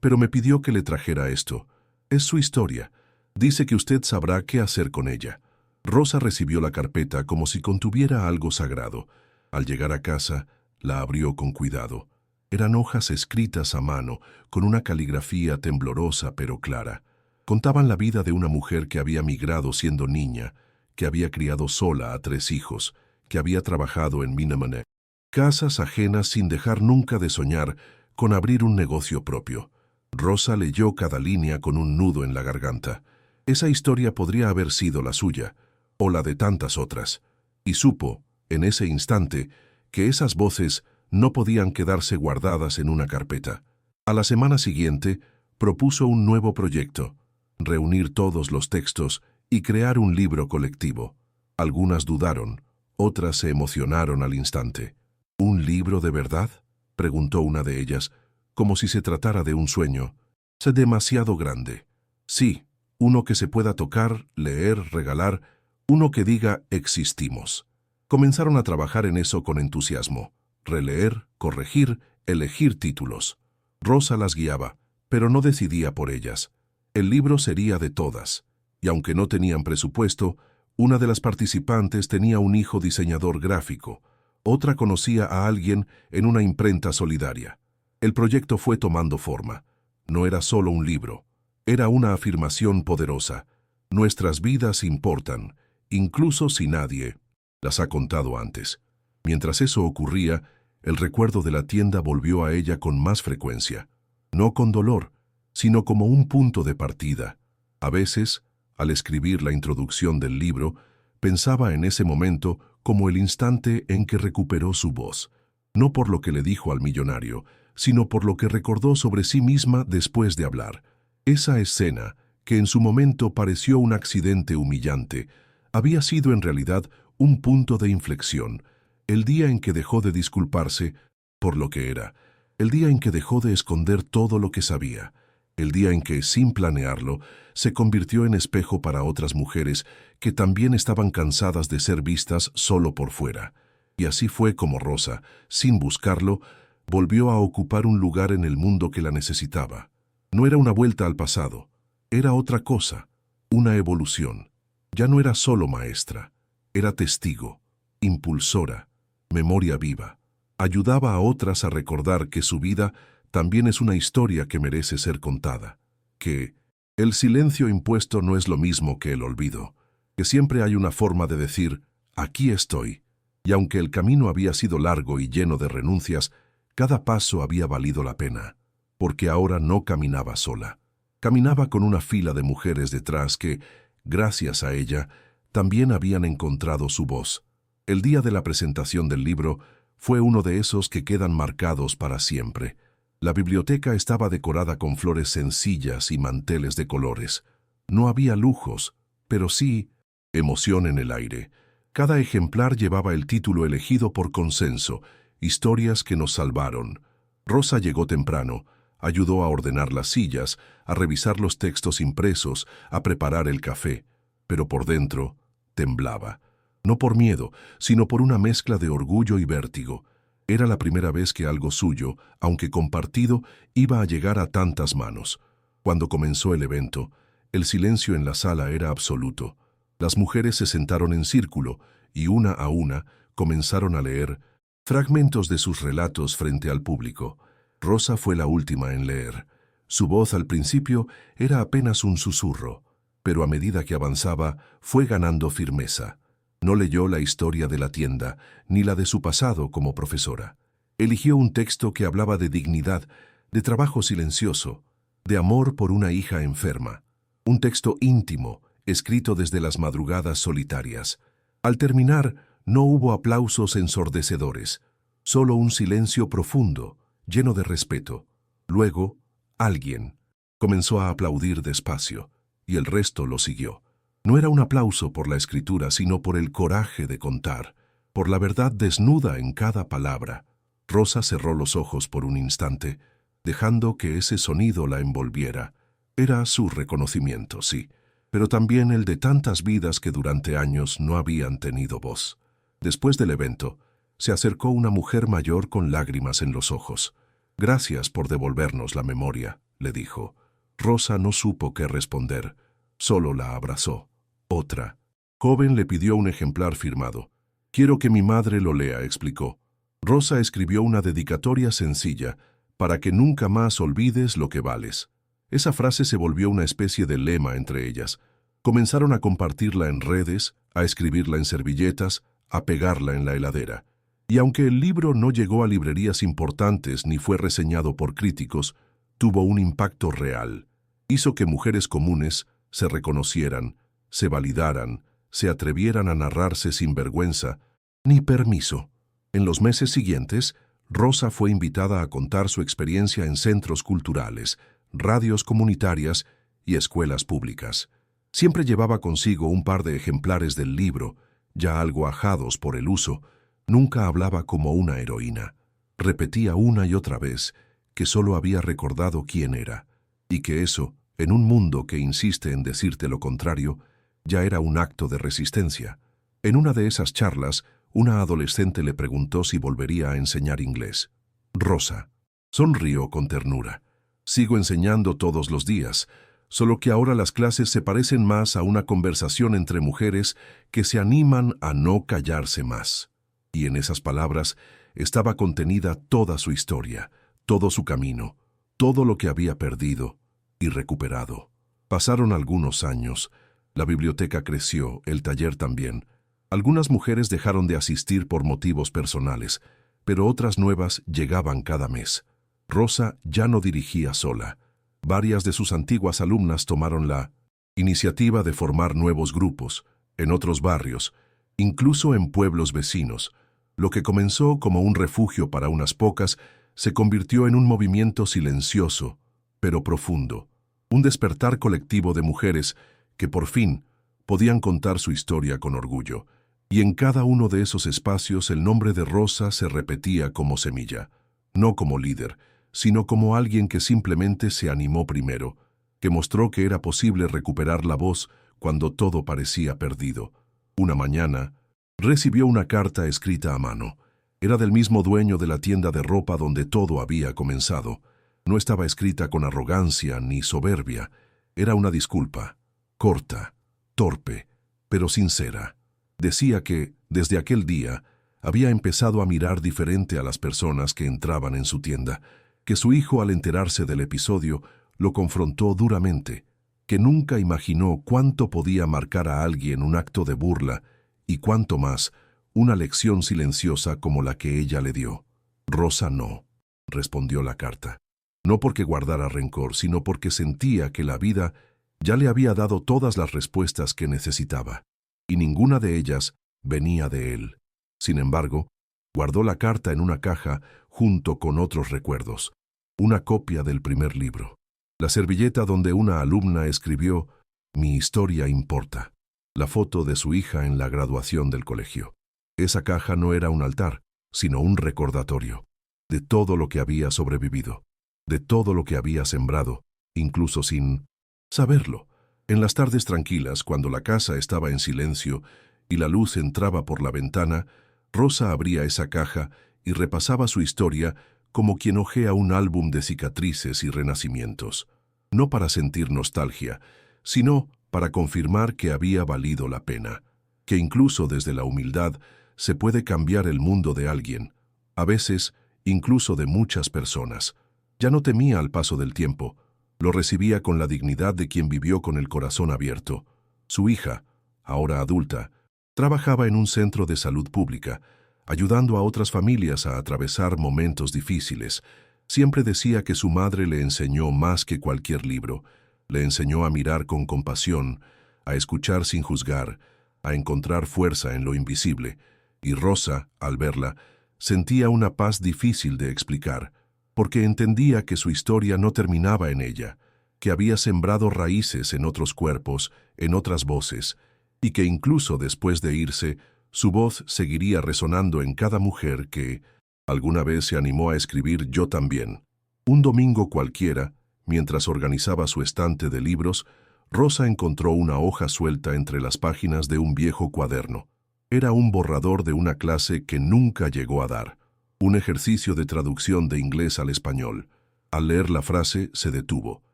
pero me pidió que le trajera esto. Es su historia. Dice que usted sabrá qué hacer con ella. Rosa recibió la carpeta como si contuviera algo sagrado. Al llegar a casa, la abrió con cuidado. Eran hojas escritas a mano, con una caligrafía temblorosa pero clara. Contaban la vida de una mujer que había migrado siendo niña, que había criado sola a 3 hijos, que había trabajado en Minamane, casas ajenas sin dejar nunca de soñar con abrir un negocio propio. Rosa leyó cada línea con un nudo en la garganta. Esa historia podría haber sido la suya, o la de tantas otras, y supo, en ese instante, que esas voces no podían quedarse guardadas en una carpeta. A la semana siguiente, propuso un nuevo proyecto: reunir todos los textos y crear un libro colectivo. Algunas dudaron, otras se emocionaron al instante. ¿Un libro de verdad?, preguntó una de ellas, como si se tratara de un sueño. «Es demasiado grande». «Sí, uno que se pueda tocar, leer, regalar, uno que diga existimos». Comenzaron a trabajar en eso con entusiasmo. Releer, corregir, elegir títulos. Rosa las guiaba, pero no decidía por ellas. El libro sería de todas, y aunque no tenían presupuesto, una de las participantes tenía un hijo diseñador gráfico, otra conocía a alguien en una imprenta solidaria. El proyecto fue tomando forma. No era solo un libro, era una afirmación poderosa. Nuestras vidas importan, incluso si nadie las ha contado antes. Mientras eso ocurría, el recuerdo de la tienda volvió a ella con más frecuencia. No con dolor, sino como un punto de partida. A veces, al escribir la introducción del libro, pensaba en ese momento como el instante en que recuperó su voz, no por lo que le dijo al millonario, sino por lo que recordó sobre sí misma después de hablar. Esa escena, que en su momento pareció un accidente humillante, había sido en realidad un punto de inflexión, el día en que dejó de disculparse por lo que era, el día en que dejó de esconder todo lo que sabía, el día en que, sin planearlo, se convirtió en espejo para otras mujeres que también estaban cansadas de ser vistas solo por fuera. Y así fue como Rosa, sin buscarlo, volvió a ocupar un lugar en el mundo que la necesitaba. No era una vuelta al pasado, era otra cosa, una evolución. Ya no era solo maestra, era testigo, impulsora, memoria viva. Ayudaba a otras a recordar que su vida también es una historia que merece ser contada, que el silencio impuesto no es lo mismo que el olvido, que siempre hay una forma de decir, aquí estoy, y aunque el camino había sido largo y lleno de renuncias, cada paso había valido la pena, porque ahora no caminaba sola. Caminaba con una fila de mujeres detrás que, gracias a ella, también habían encontrado su voz. El día de la presentación del libro fue uno de esos que quedan marcados para siempre. La biblioteca estaba decorada con flores sencillas y manteles de colores. No había lujos, pero sí emoción en el aire. Cada ejemplar llevaba el título elegido por consenso, Historias que nos salvaron. Rosa llegó temprano, ayudó a ordenar las sillas, a revisar los textos impresos, a preparar el café, pero por dentro temblaba. No por miedo, sino por una mezcla de orgullo y vértigo. Era la primera vez que algo suyo, aunque compartido, iba a llegar a tantas manos. Cuando comenzó el evento, el silencio en la sala era absoluto. Las mujeres se sentaron en círculo y una a una comenzaron a leer fragmentos de sus relatos frente al público. Rosa fue la última en leer. Su voz al principio era apenas un susurro, pero a medida que avanzaba fue ganando firmeza. No leyó la historia de la tienda, ni la de su pasado como profesora. Eligió un texto que hablaba de dignidad, de trabajo silencioso, de amor por una hija enferma. Un texto íntimo, escrito desde las madrugadas solitarias. Al terminar, no hubo aplausos ensordecedores, solo un silencio profundo, lleno de respeto. Luego, alguien comenzó a aplaudir despacio, y el resto lo siguió. No era un aplauso por la escritura, sino por el coraje de contar, por la verdad desnuda en cada palabra. Rosa cerró los ojos por un instante, dejando que ese sonido la envolviera. Era su reconocimiento, sí, pero también el de tantas vidas que durante años no habían tenido voz. Después del evento, se acercó una mujer mayor con lágrimas en los ojos. «Gracias por devolvernos la memoria», le dijo. Rosa no supo qué responder, solo la abrazó. Otra joven le pidió un ejemplar firmado. «Quiero que mi madre lo lea», explicó. Rosa escribió una dedicatoria sencilla, «Para que nunca más olvides lo que vales». Esa frase se volvió una especie de lema entre ellas. Comenzaron a compartirla en redes, a escribirla en servilletas, a pegarla en la heladera. Y aunque el libro no llegó a librerías importantes ni fue reseñado por críticos, tuvo un impacto real. Hizo que mujeres comunes se reconocieran, se validaran, se atrevieran a narrarse sin vergüenza ni permiso. En los meses siguientes, Rosa fue invitada a contar su experiencia en centros culturales, radios comunitarias y escuelas públicas. Siempre llevaba consigo un par de ejemplares del libro, ya algo ajados por el uso. Nunca hablaba como una heroína. Repetía una y otra vez que solo había recordado quién era, y que eso, en un mundo que insiste en decirte lo contrario, ya era un acto de resistencia. En una de esas charlas, una adolescente le preguntó si volvería a enseñar inglés. Rosa sonrió con ternura. Sigo enseñando todos los días, solo que ahora las clases se parecen más a una conversación entre mujeres que se animan a no callarse más. Y en esas palabras estaba contenida toda su historia, todo su camino, todo lo que había perdido y recuperado. Pasaron algunos años. La biblioteca creció, el taller también. Algunas mujeres dejaron de asistir por motivos personales, pero otras nuevas llegaban cada mes. Rosa ya no dirigía sola. Varias de sus antiguas alumnas tomaron la iniciativa de formar nuevos grupos, en otros barrios, incluso en pueblos vecinos. Lo que comenzó como un refugio para unas pocas se convirtió en un movimiento silencioso, pero profundo. Un despertar colectivo de mujeres que por fin podían contar su historia con orgullo. Y en cada uno de esos espacios el nombre de Rosa se repetía como semilla, no como líder, sino como alguien que simplemente se animó primero, que mostró que era posible recuperar la voz cuando todo parecía perdido. Una mañana, recibió una carta escrita a mano. Era del mismo dueño de la tienda de ropa donde todo había comenzado. No estaba escrita con arrogancia ni soberbia. Era una disculpa, corta, torpe, pero sincera. Decía que, desde aquel día, había empezado a mirar diferente a las personas que entraban en su tienda, que su hijo, al enterarse del episodio, lo confrontó duramente, que nunca imaginó cuánto podía marcar a alguien un acto de burla y cuánto más una lección silenciosa como la que ella le dio. Rosa no, respondió la carta. No porque guardara rencor, sino porque sentía que la vida ya le había dado todas las respuestas que necesitaba, y ninguna de ellas venía de él. Sin embargo, guardó la carta en una caja junto con otros recuerdos, una copia del primer libro, la servilleta donde una alumna escribió «Mi historia importa», la foto de su hija en la graduación del colegio. Esa caja no era un altar, sino un recordatorio de todo lo que había sobrevivido, de todo lo que había sembrado, incluso sin saberlo. En las tardes tranquilas, cuando la casa estaba en silencio y la luz entraba por la ventana, Rosa abría esa caja y repasaba su historia como quien hojea un álbum de cicatrices y renacimientos. No para sentir nostalgia, sino para confirmar que había valido la pena, que incluso desde la humildad se puede cambiar el mundo de alguien, a veces incluso de muchas personas. Ya no temía al paso del tiempo, lo recibía con la dignidad de quien vivió con el corazón abierto. Su hija, ahora adulta, trabajaba en un centro de salud pública, ayudando a otras familias a atravesar momentos difíciles. Siempre decía que su madre le enseñó más que cualquier libro. Le enseñó a mirar con compasión, a escuchar sin juzgar, a encontrar fuerza en lo invisible. Y Rosa, al verla, sentía una paz difícil de explicar, porque entendía que su historia no terminaba en ella, que había sembrado raíces en otros cuerpos, en otras voces, y que incluso después de irse, su voz seguiría resonando en cada mujer que alguna vez se animó a escribir Yo también. Un domingo cualquiera, mientras organizaba su estante de libros, Rosa encontró una hoja suelta entre las páginas de un viejo cuaderno. Era un borrador de una clase que nunca llegó a dar, un ejercicio de traducción de inglés al español. Al leer la frase, se detuvo.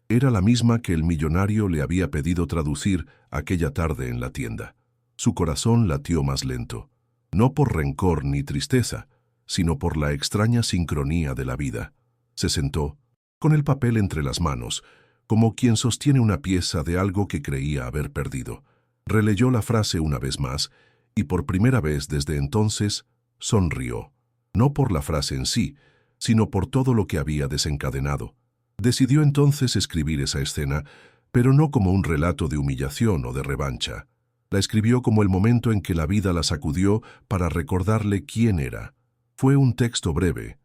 Era la misma que el millonario le había pedido traducir aquella tarde en la tienda. Su corazón latió más lento, no por rencor ni tristeza, sino por la extraña sincronía de la vida. Se sentó, con el papel entre las manos, como quien sostiene una pieza de algo que creía haber perdido. Releyó la frase una vez más, y por primera vez desde entonces sonrió, no por la frase en sí, sino por todo lo que había desencadenado. Decidió entonces escribir esa escena, pero no como un relato de humillación o de revancha. La escribió como el momento en que la vida la sacudió para recordarle quién era. Fue un texto breve,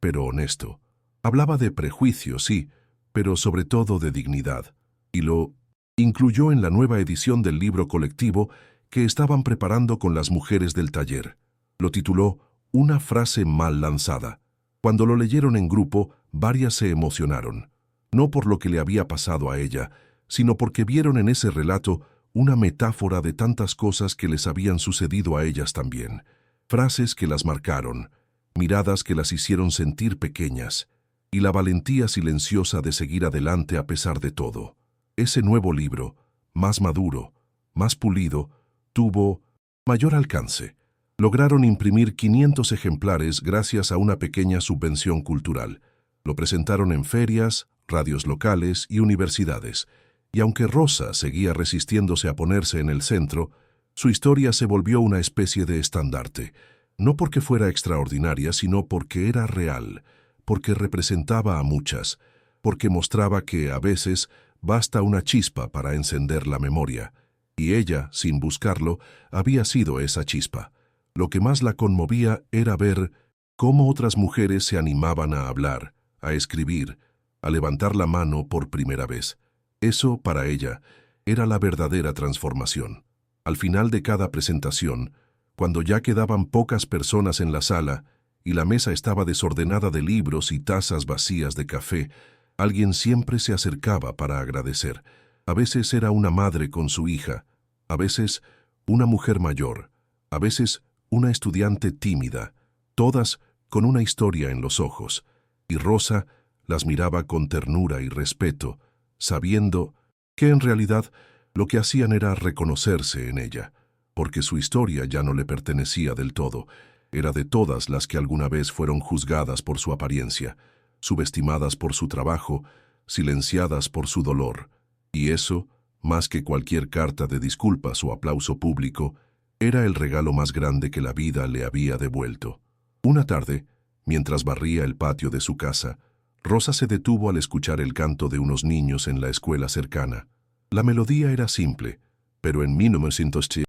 pero honesto. Hablaba de prejuicios, sí, pero sobre todo de dignidad, y lo incluyó en la nueva edición del libro colectivo que estaban preparando con las mujeres del taller. Lo tituló Una frase mal lanzada. Cuando lo leyeron en grupo, varias se emocionaron, no por lo que le había pasado a ella, sino porque vieron en ese relato una metáfora de tantas cosas que les habían sucedido a ellas también. Frases que las marcaron, miradas que las hicieron sentir pequeñas, y la valentía silenciosa de seguir adelante a pesar de todo. Ese nuevo libro, más maduro, más pulido, tuvo mayor alcance. Lograron imprimir 500 ejemplares gracias a una pequeña subvención cultural. Lo presentaron en ferias, radios locales y universidades. Y aunque Rosa seguía resistiéndose a ponerse en el centro, su historia se volvió una especie de estandarte. No porque fuera extraordinaria, sino porque era real, porque representaba a muchas, porque mostraba que, a veces, basta una chispa para encender la memoria. Y ella, sin buscarlo, había sido esa chispa. Lo que más la conmovía era ver cómo otras mujeres se animaban a hablar, a escribir, a levantar la mano por primera vez. Eso, para ella, era la verdadera transformación. Al final de cada presentación, cuando ya quedaban pocas personas en la sala y la mesa estaba desordenada de libros y tazas vacías de café, alguien siempre se acercaba para agradecer. A veces era una madre con su hija, a veces una mujer mayor, a veces una estudiante tímida, todas con una historia en los ojos, y Rosa las miraba con ternura y respeto, sabiendo que en realidad lo que hacían era reconocerse en ella, porque su historia ya no le pertenecía del todo, era de todas las que alguna vez fueron juzgadas por su apariencia, subestimadas por su trabajo, silenciadas por su dolor, y eso, más que cualquier carta de disculpas o aplauso público, era el regalo más grande que la vida le había devuelto. Una tarde, mientras barría el patio de su casa, Rosa se detuvo al escuchar el canto de unos niños en la escuela cercana. La melodía era simple, pero en 1910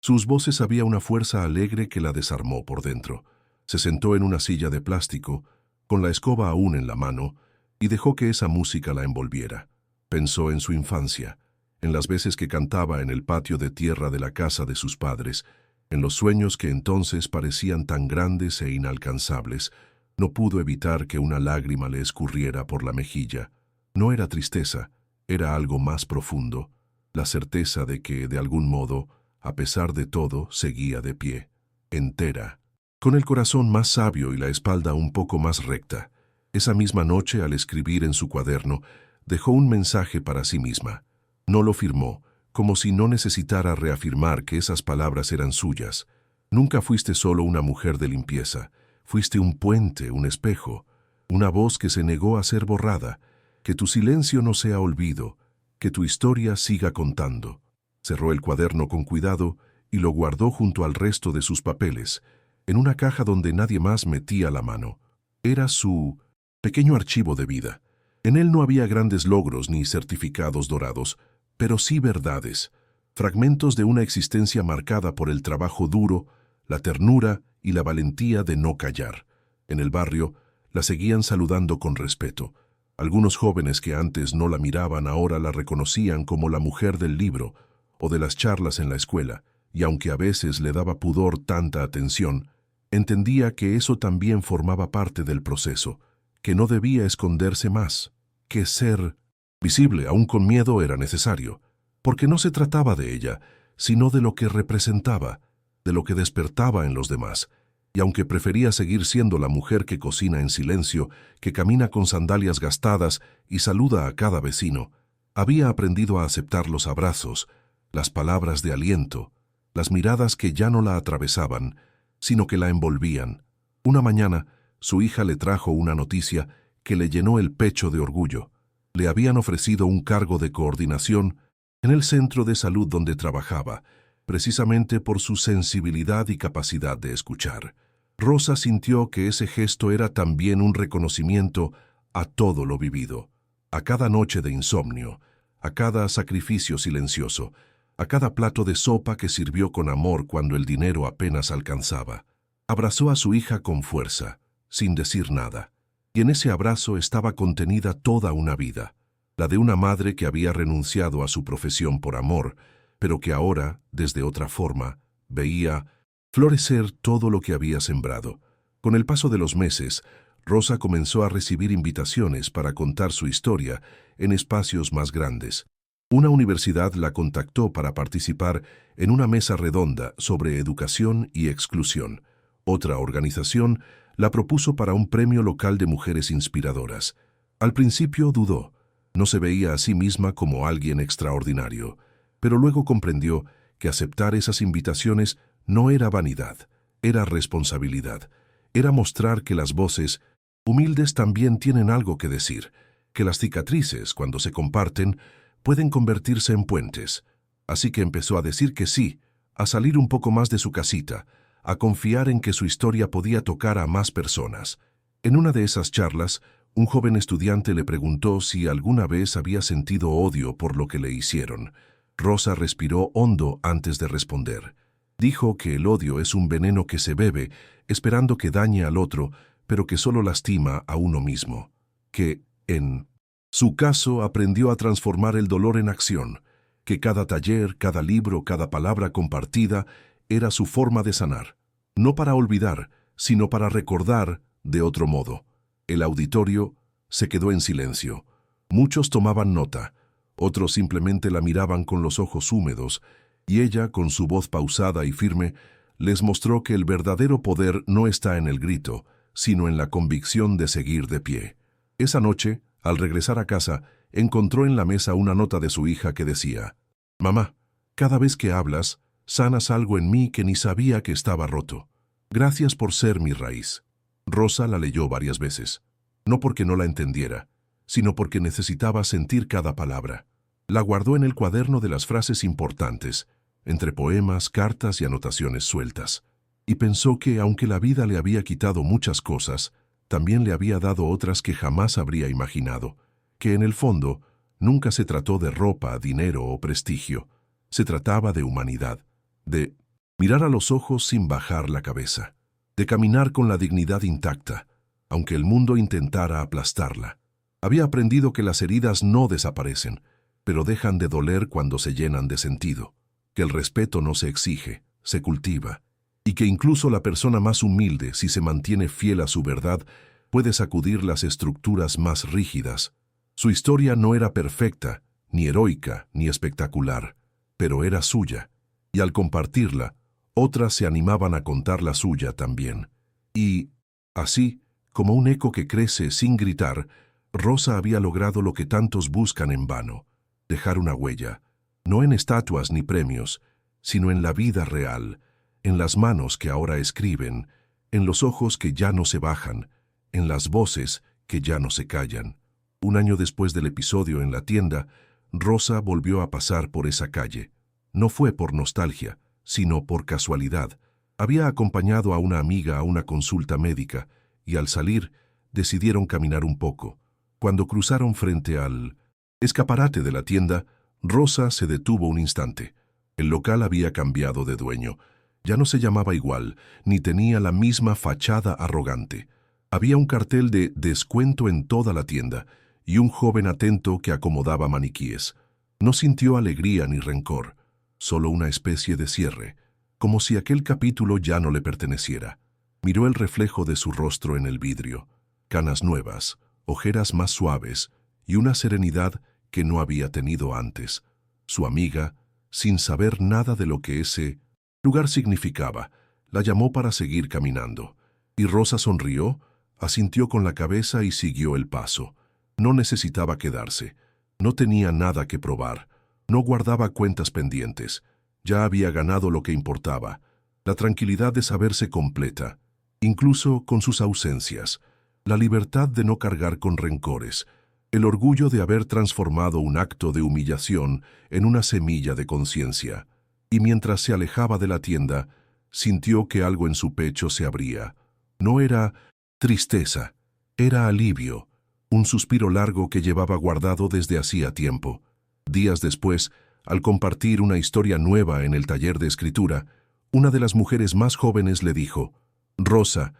sus voces había una fuerza alegre que la desarmó por dentro. Se sentó en una silla de plástico, con la escoba aún en la mano, y dejó que esa música la envolviera. Pensó en su infancia, en las veces que cantaba en el patio de tierra de la casa de sus padres, en los sueños que entonces parecían tan grandes e inalcanzables. No pudo evitar que una lágrima le escurriera por la mejilla. No era tristeza, era algo más profundo, la certeza de que, de algún modo, a pesar de todo, seguía de pie, entera, con el corazón más sabio y la espalda un poco más recta. Esa misma noche, al escribir en su cuaderno, dejó un mensaje para sí misma. No lo firmó, como si no necesitara reafirmar que esas palabras eran suyas. Nunca fuiste solo una mujer de limpieza. Fuiste un puente, un espejo, una voz que se negó a ser borrada. Que tu silencio no sea olvido, que tu historia siga contando. Cerró el cuaderno con cuidado y lo guardó junto al resto de sus papeles, en una caja donde nadie más metía la mano. Era su pequeño archivo de vida. En él no había grandes logros ni certificados dorados, pero sí verdades, fragmentos de una existencia marcada por el trabajo duro, la ternura y la valentía de no callar. En el barrio la seguían saludando con respeto. Algunos jóvenes que antes no la miraban ahora la reconocían como la mujer del libro o de las charlas en la escuela, y aunque a veces le daba pudor tanta atención, entendía que eso también formaba parte del proceso, que no debía esconderse más, que ser visible aún con miedo era necesario, porque no se trataba de ella, sino de lo que representaba, de lo que despertaba en los demás, y aunque prefería seguir siendo la mujer que cocina en silencio, que camina con sandalias gastadas y saluda a cada vecino, había aprendido a aceptar los abrazos, las palabras de aliento, las miradas que ya no la atravesaban, sino que la envolvían. Una mañana, su hija le trajo una noticia que le llenó el pecho de orgullo. Le habían ofrecido un cargo de coordinación en el centro de salud donde trabajaba, precisamente por su sensibilidad y capacidad de escuchar. Rosa sintió que ese gesto era también un reconocimiento a todo lo vivido, a cada noche de insomnio, a cada sacrificio silencioso, a cada plato de sopa que sirvió con amor cuando el dinero apenas alcanzaba. Abrazó a su hija con fuerza, sin decir nada. y en ese abrazo estaba contenida toda una vida, la de una madre que había renunciado a su profesión por amor, pero que ahora, desde otra forma, veía florecer todo lo que había sembrado. Con el paso de los meses, Rosa comenzó a recibir invitaciones para contar su historia en espacios más grandes. Una universidad la contactó para participar en una mesa redonda sobre educación y exclusión. Otra organización la propuso para un premio local de mujeres inspiradoras. Al principio dudó, no se veía a sí misma como alguien extraordinario, pero luego comprendió que aceptar esas invitaciones no era vanidad, era responsabilidad. Era mostrar que las voces humildes también tienen algo que decir, que las cicatrices, cuando se comparten, pueden convertirse en puentes. Así que empezó a decir que sí, a salir un poco más de su casita, a confiar en que su historia podía tocar a más personas. En una de esas charlas, un joven estudiante le preguntó si alguna vez había sentido odio por lo que le hicieron. Rosa respiró hondo antes de responder. Dijo que el odio es un veneno que se bebe, esperando que dañe al otro, pero que solo lastima a uno mismo. Que, en su caso, aprendió a transformar el dolor en acción, que cada taller, cada libro, cada palabra compartida era su forma de sanar, no para olvidar, sino para recordar de otro modo. El auditorio se quedó en silencio. Muchos tomaban nota, otros simplemente la miraban con los ojos húmedos, y ella, con su voz pausada y firme, les mostró que el verdadero poder no está en el grito, sino en la convicción de seguir de pie. Esa noche, al regresar a casa, encontró en la mesa una nota de su hija que decía: «Mamá, cada vez que hablas, sanas algo en mí que ni sabía que estaba roto. Gracias por ser mi raíz». Rosa la leyó varias veces, no porque no la entendiera, sino porque necesitaba sentir cada palabra. La guardó en el cuaderno de las frases importantes, entre poemas, cartas y anotaciones sueltas, y pensó que, aunque la vida le había quitado muchas cosas, también le había dado otras que jamás habría imaginado, que en el fondo nunca se trató de ropa, dinero o prestigio, se trataba de humanidad, de mirar a los ojos sin bajar la cabeza, de caminar con la dignidad intacta, aunque el mundo intentara aplastarla. Había aprendido que las heridas no desaparecen, pero dejan de doler cuando se llenan de sentido, que el respeto no se exige, se cultiva, y que incluso la persona más humilde, si se mantiene fiel a su verdad, puede sacudir las estructuras más rígidas. Su historia no era perfecta, ni heroica, ni espectacular, pero era suya, y al compartirla, otras se animaban a contar la suya también. Y, así, como un eco que crece sin gritar, Rosa había logrado lo que tantos buscan en vano: dejar una huella, no en estatuas ni premios, sino en la vida real, en las manos que ahora escriben, en los ojos que ya no se bajan, en las voces que ya no se callan. Un año después del episodio en la tienda, Rosa volvió a pasar por esa calle. No fue por nostalgia, sino por casualidad. Había acompañado a una amiga a una consulta médica, y al salir, decidieron caminar un poco. Cuando cruzaron frente al escaparate de la tienda, Rosa se detuvo un instante. El local había cambiado de dueño. Ya no se llamaba igual, ni tenía la misma fachada arrogante. Había un cartel de descuento en toda la tienda y un joven atento que acomodaba maniquíes. No sintió alegría ni rencor, solo una especie de cierre, como si aquel capítulo ya no le perteneciera. Miró el reflejo de su rostro en el vidrio, canas nuevas, ojeras más suaves y una serenidad que no había tenido antes. Su amiga, sin saber nada de lo que ese lugar significaba, la llamó para seguir caminando, y Rosa sonrió, asintió con la cabeza y siguió el paso. No necesitaba quedarse, no tenía nada que probar, no guardaba cuentas pendientes, ya había ganado lo que importaba, la tranquilidad de saberse completa, incluso con sus ausencias, la libertad de no cargar con rencores, el orgullo de haber transformado un acto de humillación en una semilla de conciencia. Y mientras se alejaba de la tienda, sintió que algo en su pecho se abría. No era tristeza, era alivio, un suspiro largo que llevaba guardado desde hacía tiempo. Días después, al compartir una historia nueva en el taller de escritura, una de las mujeres más jóvenes le dijo: «Rosa,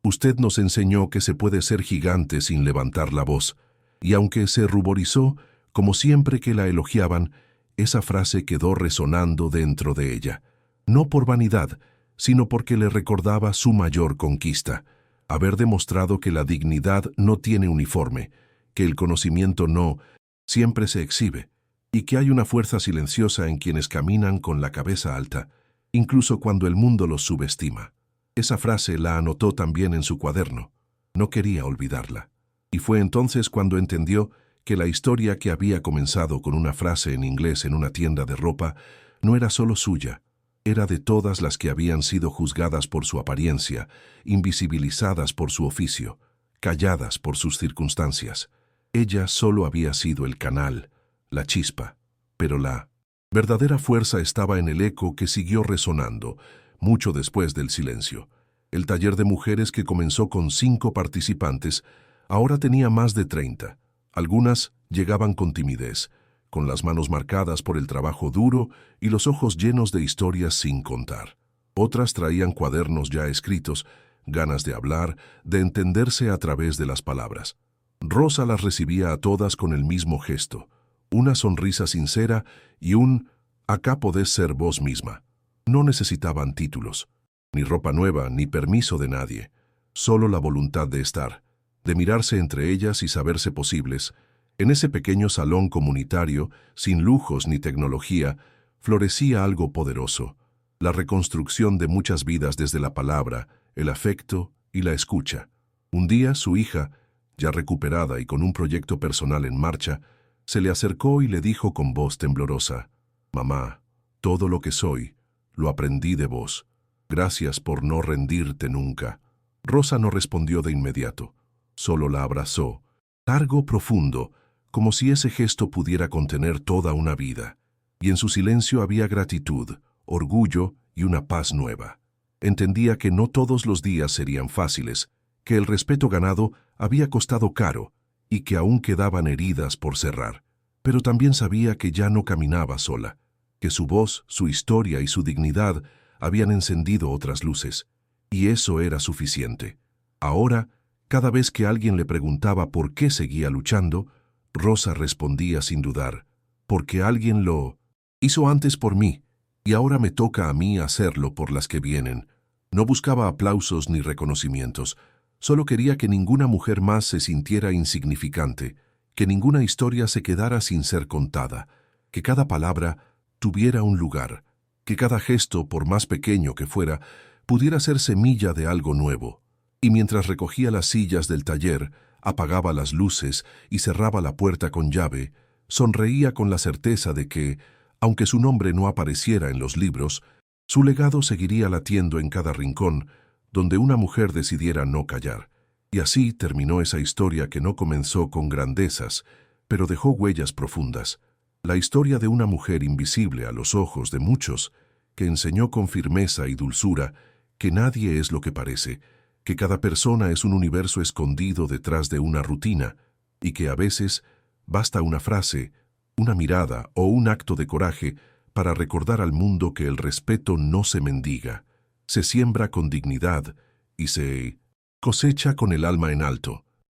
Usted nos enseñó que se puede ser gigante sin levantar la voz, y aunque se ruborizó, como siempre que la elogiaban, esa frase quedó resonando dentro de ella, no por vanidad, sino porque le recordaba su mayor conquista, haber demostrado que la dignidad no tiene uniforme, que el conocimiento no siempre se exhibe, y que hay una fuerza silenciosa en quienes caminan con la cabeza alta, incluso cuando el mundo los subestima. Esa frase la anotó también en su cuaderno. No quería olvidarla. Y fue entonces cuando entendió que la historia que había comenzado con una frase en inglés en una tienda de ropa no era solo suya, era de todas las que habían sido juzgadas por su apariencia, invisibilizadas por su oficio, calladas por sus circunstancias. Ella solo había sido el canal, la chispa, pero la verdadera fuerza estaba en el eco que siguió resonando, mucho después del silencio. El taller de mujeres que comenzó con 5 participantes, ahora tenía más de 30. Algunas llegaban con timidez, con las manos marcadas por el trabajo duro y los ojos llenos de historias sin contar. Otras traían cuadernos ya escritos, ganas de hablar, de entenderse a través de las palabras. Rosa las recibía a todas con el mismo gesto, una sonrisa sincera y un «acá podés ser vos misma». No necesitaban títulos, ni ropa nueva, ni permiso de nadie, solo la voluntad de estar, de mirarse entre ellas y saberse posibles. En ese pequeño salón comunitario, sin lujos ni tecnología, florecía algo poderoso, la reconstrucción de muchas vidas desde la palabra, el afecto y la escucha. Un día su hija, ya recuperada y con un proyecto personal en marcha, se le acercó y le dijo con voz temblorosa: «Mamá, todo lo que soy, lo aprendí de vos. Gracias por no rendirte nunca». Rosa no respondió de inmediato, solo la abrazó, largo, profundo, como si ese gesto pudiera contener toda una vida. Y en su silencio había gratitud, orgullo y una paz nueva. Entendía que no todos los días serían fáciles, que el respeto ganado había costado caro y que aún quedaban heridas por cerrar. Pero también sabía que ya no caminaba sola, que su voz, su historia y su dignidad habían encendido otras luces, y eso era suficiente. Ahora, cada vez que alguien le preguntaba por qué seguía luchando, Rosa respondía sin dudar: «Porque alguien lo hizo antes por mí, y ahora me toca a mí hacerlo por las que vienen». No buscaba aplausos ni reconocimientos, solo quería que ninguna mujer más se sintiera insignificante, que ninguna historia se quedara sin ser contada, que cada palabra tuviera un lugar, que cada gesto, por más pequeño que fuera, pudiera ser semilla de algo nuevo. Y mientras recogía las sillas del taller, apagaba las luces y cerraba la puerta con llave, sonreía con la certeza de que, aunque su nombre no apareciera en los libros, su legado seguiría latiendo en cada rincón donde una mujer decidiera no callar. Y así terminó esa historia que no comenzó con grandezas, pero dejó huellas profundas. La historia de una mujer invisible a los ojos de muchos, que enseñó con firmeza y dulzura que nadie es lo que parece, que cada persona es un universo escondido detrás de una rutina, y que a veces basta una frase, una mirada o un acto de coraje para recordar al mundo que el respeto no se mendiga, se siembra con dignidad y se cosecha con el alma en alto.